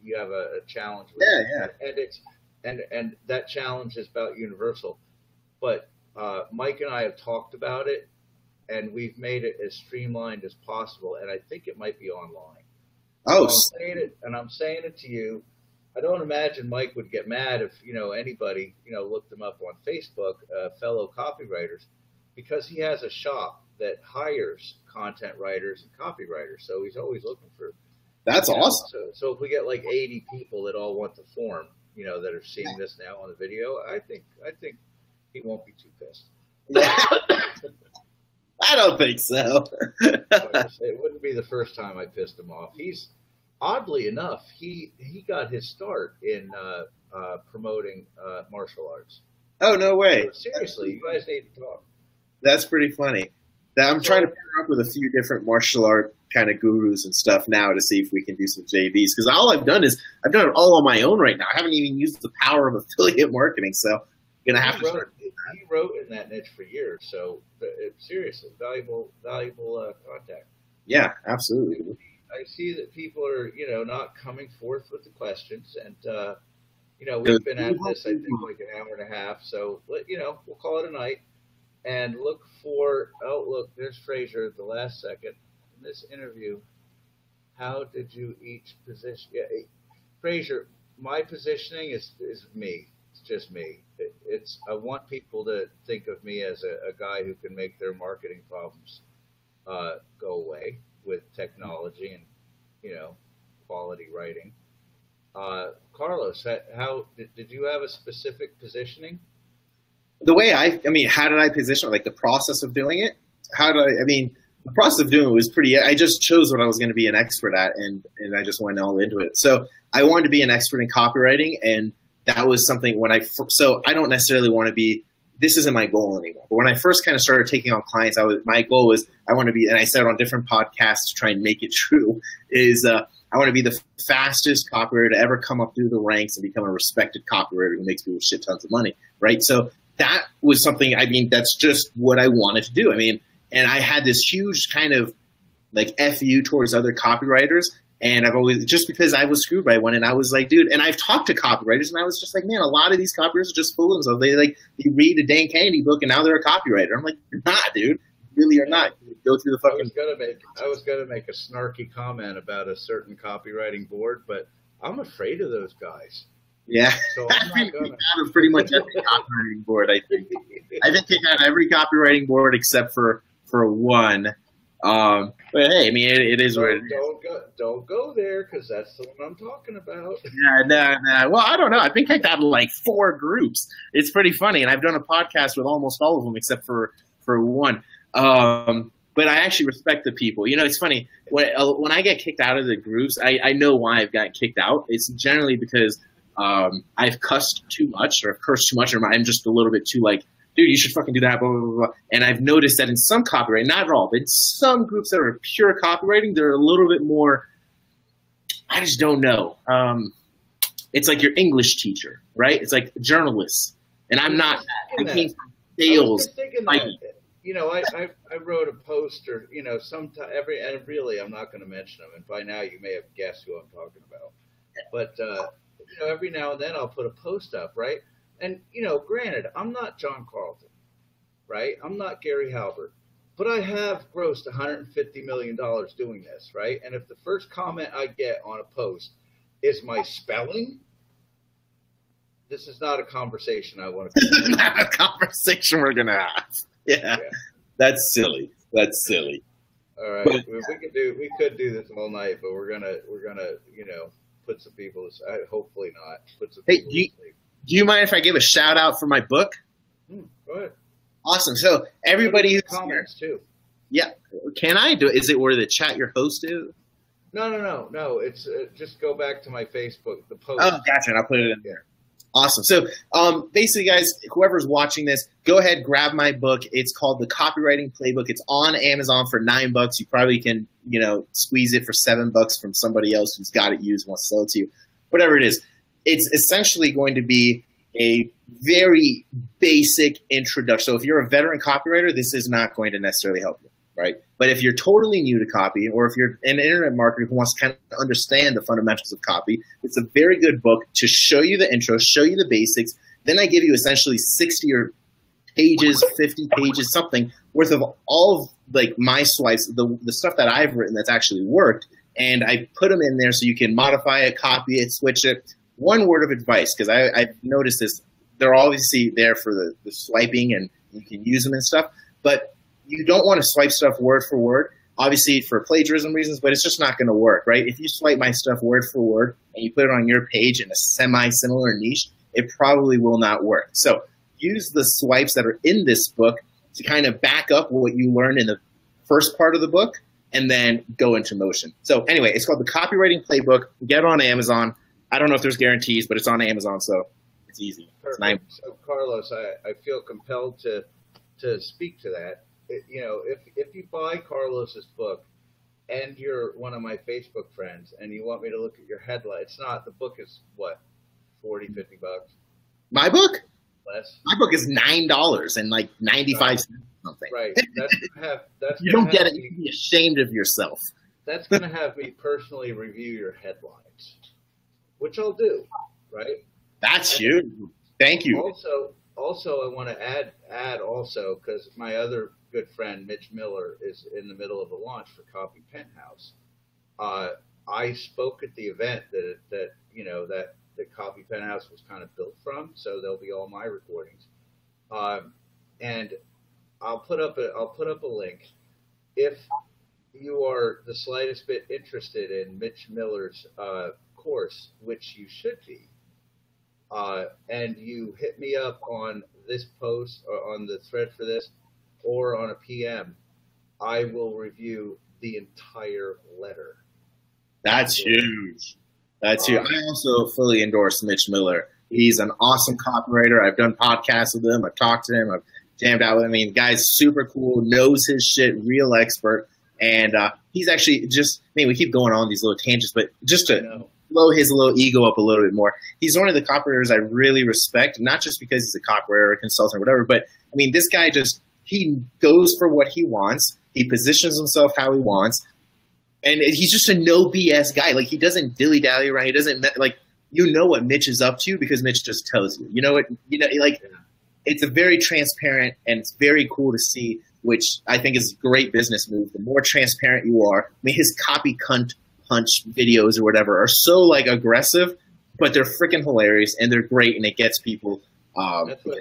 you have a challenge with it. And that challenge is about universal. But Mike and I have talked about it, and we've made it as streamlined as possible, and I think it might be online. Oh, so I'm saying it to you. I don't imagine Mike would get mad if, you know, anybody, you know, looked him up on Facebook, fellow copywriters, because he has a shop that hires content writers and copywriters. So he's always looking for. That's awesome. So if we get like 80 people that all want the form, you know, that are seeing this now on the video, I think he won't be too pissed. I don't think so. It wouldn't be the first time I pissed him off. He's oddly enough, he got his start in promoting martial arts. Oh, no way. So seriously, you guys need to talk. That's pretty funny. that I'm trying to pair up with a few different martial art kind of gurus and stuff now to see if we can do some JVs. Because all I've done is I've done it all on my own right now. I haven't even used the power of affiliate marketing. So I'm gonna have to start. He wrote in that niche for years. So seriously, valuable contact. Yeah, absolutely. I see that people are, not coming forth with the questions, and we've been at this, I think, like an hour and a half. So we'll call it a night, and look, there's Fraser at the last second in this interview. How did you each position? Yeah, Fraser, my positioning is me. It's just me. I want people to think of me as a guy who can make their marketing problems go away with technology and quality writing. Carlos, how did you have a specific positioning? The way how did I position it? Like the process of doing it? The process of doing it was I just chose what I was going to be an expert at, and I just went all into it. So I wanted to be an expert in copywriting, and that was something so I don't necessarily want to be, this isn't my goal anymore. But when I first kind of started taking on clients, my goal was I want to be, and I said on different podcasts to try and make it true, is I want to be the fastest copywriter to ever come up through the ranks and become a respected copywriter who makes people shit tons of money, right? So that was something, that's just what I wanted to do. And I had this huge kind of like FU towards other copywriters. And I've always, just because I was screwed by one, and I was like, dude, and I've talked to copywriters, and I was just like, man, a lot of these copywriters are just fooling themselves. They read a Dan Kennedy book, and now they're a copywriter. I'm like, you're not, dude. You really are not. You go through the fucking. I was gonna make a snarky comment about a certain copywriting board, but I'm afraid of those guys. Yeah, so I've been kicked out of pretty much every copywriting board. I think I've been kicked out of every copywriting board except for one. But hey, it is what it is. Don't go there, because that's the one I'm talking about. Nah. Well, I don't know. I've been kicked out of like 4 groups. It's pretty funny, and I've done a podcast with almost all of them except for one. But I actually respect the people. It's funny when I get kicked out of the groups. I know why I've gotten kicked out. It's generally because I've cussed too much, or I've cursed too much, or I'm just a little bit too like, dude, you should fucking do that, blah, blah, blah. And I've noticed that in some copywriting, not at all, but in some groups that are pure copywriting, they're a little bit more, I just don't know. It's like your English teacher, right? It's like journalists. And I'm not that. I came from sales. I wrote a post, or, sometime and really, I'm not going to mention them. And by now you may have guessed who I'm talking about. But, every now and then I'll put a post up, right? And, granted, I'm not John Carlton, right? I'm not Gary Halbert, but I have grossed $150 million doing this, right? And if the first comment I get on a post is my spelling, this is not a conversation I want to be. Not a conversation we're going to have. Yeah. That's silly. All right. But, we could do this all night, but we're gonna, put some people aside. Hopefully not. Put some people asleep. Do you mind if I give a shout out for my book? Go ahead. Awesome. So everybody who's comments too. Yeah. Can I do it? Is it where the chat your host is? No. It's just go back to my Facebook, the post. Oh, gotcha. And I'll put it in there. Awesome. So basically, guys, whoever's watching this, go ahead, grab my book. It's called The Copywriting Playbook. It's on Amazon for $9. You probably can, squeeze it for $7 from somebody else who's got it used and wants to sell it to you. Whatever it is. It's essentially going to be a very basic introduction. So if you're a veteran copywriter, this is not going to necessarily help you, right? But if you're totally new to copy, or if you're an internet marketer who wants to kind of understand the fundamentals of copy, it's a very good book to show you the intro, show you the basics. Then I give you essentially 60 or pages, 50 pages, something worth of all of like my swipes, the stuff that I've written that's actually worked, and I put them in there so you can modify it, copy it, switch it. One word of advice, because I've noticed this, they're obviously there for the swiping and you can use them and stuff, but you don't want to swipe stuff word for word, obviously for plagiarism reasons, but it's just not going to work, right? If you swipe my stuff word for word and you put it on your page in a semi-similar niche, it probably will not work. So use the swipes that are in this book to kind of back up what you learned in the first part of the book and then go into motion. So anyway, it's called The Copywriting Playbook. Get it on Amazon. I don't know if there's guarantees, but it's on Amazon, so it's easy. It's $9. So, Carlos, I feel compelled to speak to that. if you buy Carlos's book and you're one of my Facebook friends and you want me to look at your headline, it's not, the book is what, 40, 50 bucks? My book? Less. My book is $9 and like 95 cents or something. Right. That's gonna have, you don't get it. You can be ashamed of yourself. That's going to have me personally review your headlines, which I'll do, right? That's huge. Thank you. Also, I want to add also, because my other good friend Mitch Miller is in the middle of a launch for Copy Penthouse. I spoke at the event that Copy Penthouse was kind of built from, so there'll be all my recordings, and I'll put up a link if you are the slightest bit interested in Mitch Miller's course, which you should be. And you hit me up on this post or on the thread for this or on a PM, I will review the entire letter. That's huge. That's huge. I also fully endorse Mitch Miller. He's an awesome copywriter. I've done podcasts with him. I've talked to him. I've jammed out with him. I mean, the guy's super cool, knows his shit, real expert. And he's actually we keep going on these little tangents, but just to blow his little ego up a little bit more. He's one of the copywriters I really respect, not just because he's a copywriter or a consultant or whatever, but I mean, this guy he goes for what he wants. He positions himself how he wants. And he's just a no BS guy. Like, he doesn't dilly dally around. He doesn't what Mitch is up to because Mitch just tells you. You know what? It's a very transparent and it's very cool to see, which I think is a great business move. The more transparent you are, I mean, his copy cunt punch videos or whatever are so aggressive, but they're freaking hilarious and they're great and it gets people. That's what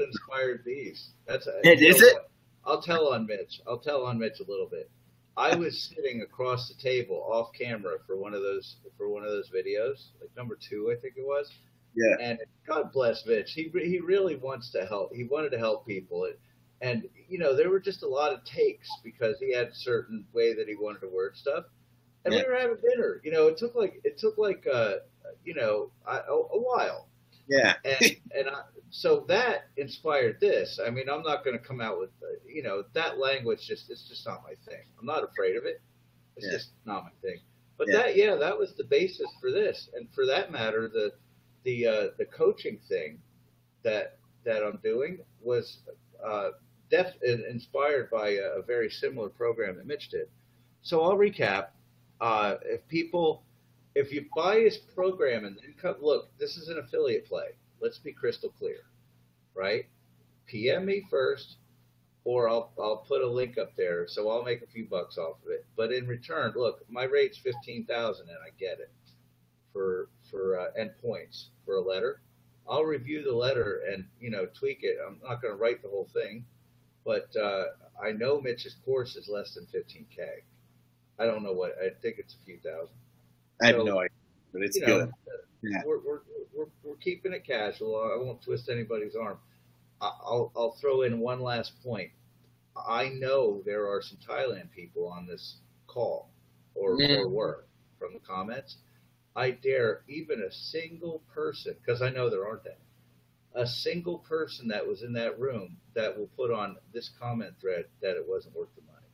inspired these. Is it? I'll tell on Mitch a little bit. I was sitting across the table off camera for one of those videos, like number 2, I think it was. Yeah. And God bless Mitch. He really wants to help. He wanted to help people. And there were just a lot of takes because he had a certain way that he wanted to word stuff. And we were having dinner. It took a while. Yeah. So that inspired this. I mean, I'm not going to come out with, that language. It's just not my thing. I'm not afraid of it. It's just not my thing. But that was the basis for this. And for that matter, the coaching thing that I'm doing was inspired by a very similar program that Mitch did. So I'll recap. If you buy his program and then look, this is an affiliate play. Let's be crystal clear, right? PM me first, or I'll put a link up there, so I'll make a few bucks off of it. But in return, look, my rate's $15,000, and I get it for endpoints for a letter. I'll review the letter and tweak it. I'm not going to write the whole thing, but I know Mitch's course is less than $15K. I don't know what. I think it's a few thousand. I have no idea, but it's good. Yeah. We're keeping it casual. I won't twist anybody's arm. I'll throw in one last point. I know there are some Thailand people on this call or were from the comments. I dare even a single person, because I know there aren't any, a single person that was in that room that will put on this comment thread that it wasn't worth the money.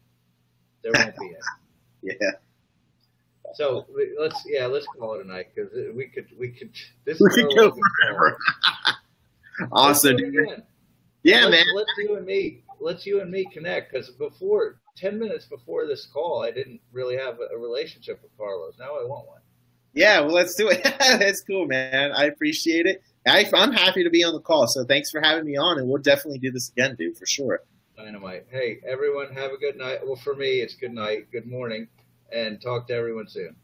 There won't be any. Yeah. So let's call it a night because we could go forever. Awesome, dude. Yeah, man. Let's you and me connect because 10 minutes before this call, I didn't really have a relationship with Carlos. Now I want one. Yeah, well, let's do it. That's cool, man. I appreciate it. I'm happy to be on the call. So thanks for having me on, and we'll definitely do this again, dude, for sure. Dynamite. Hey, everyone, have a good night. Well, for me, it's good night, good morning, and talk to everyone soon.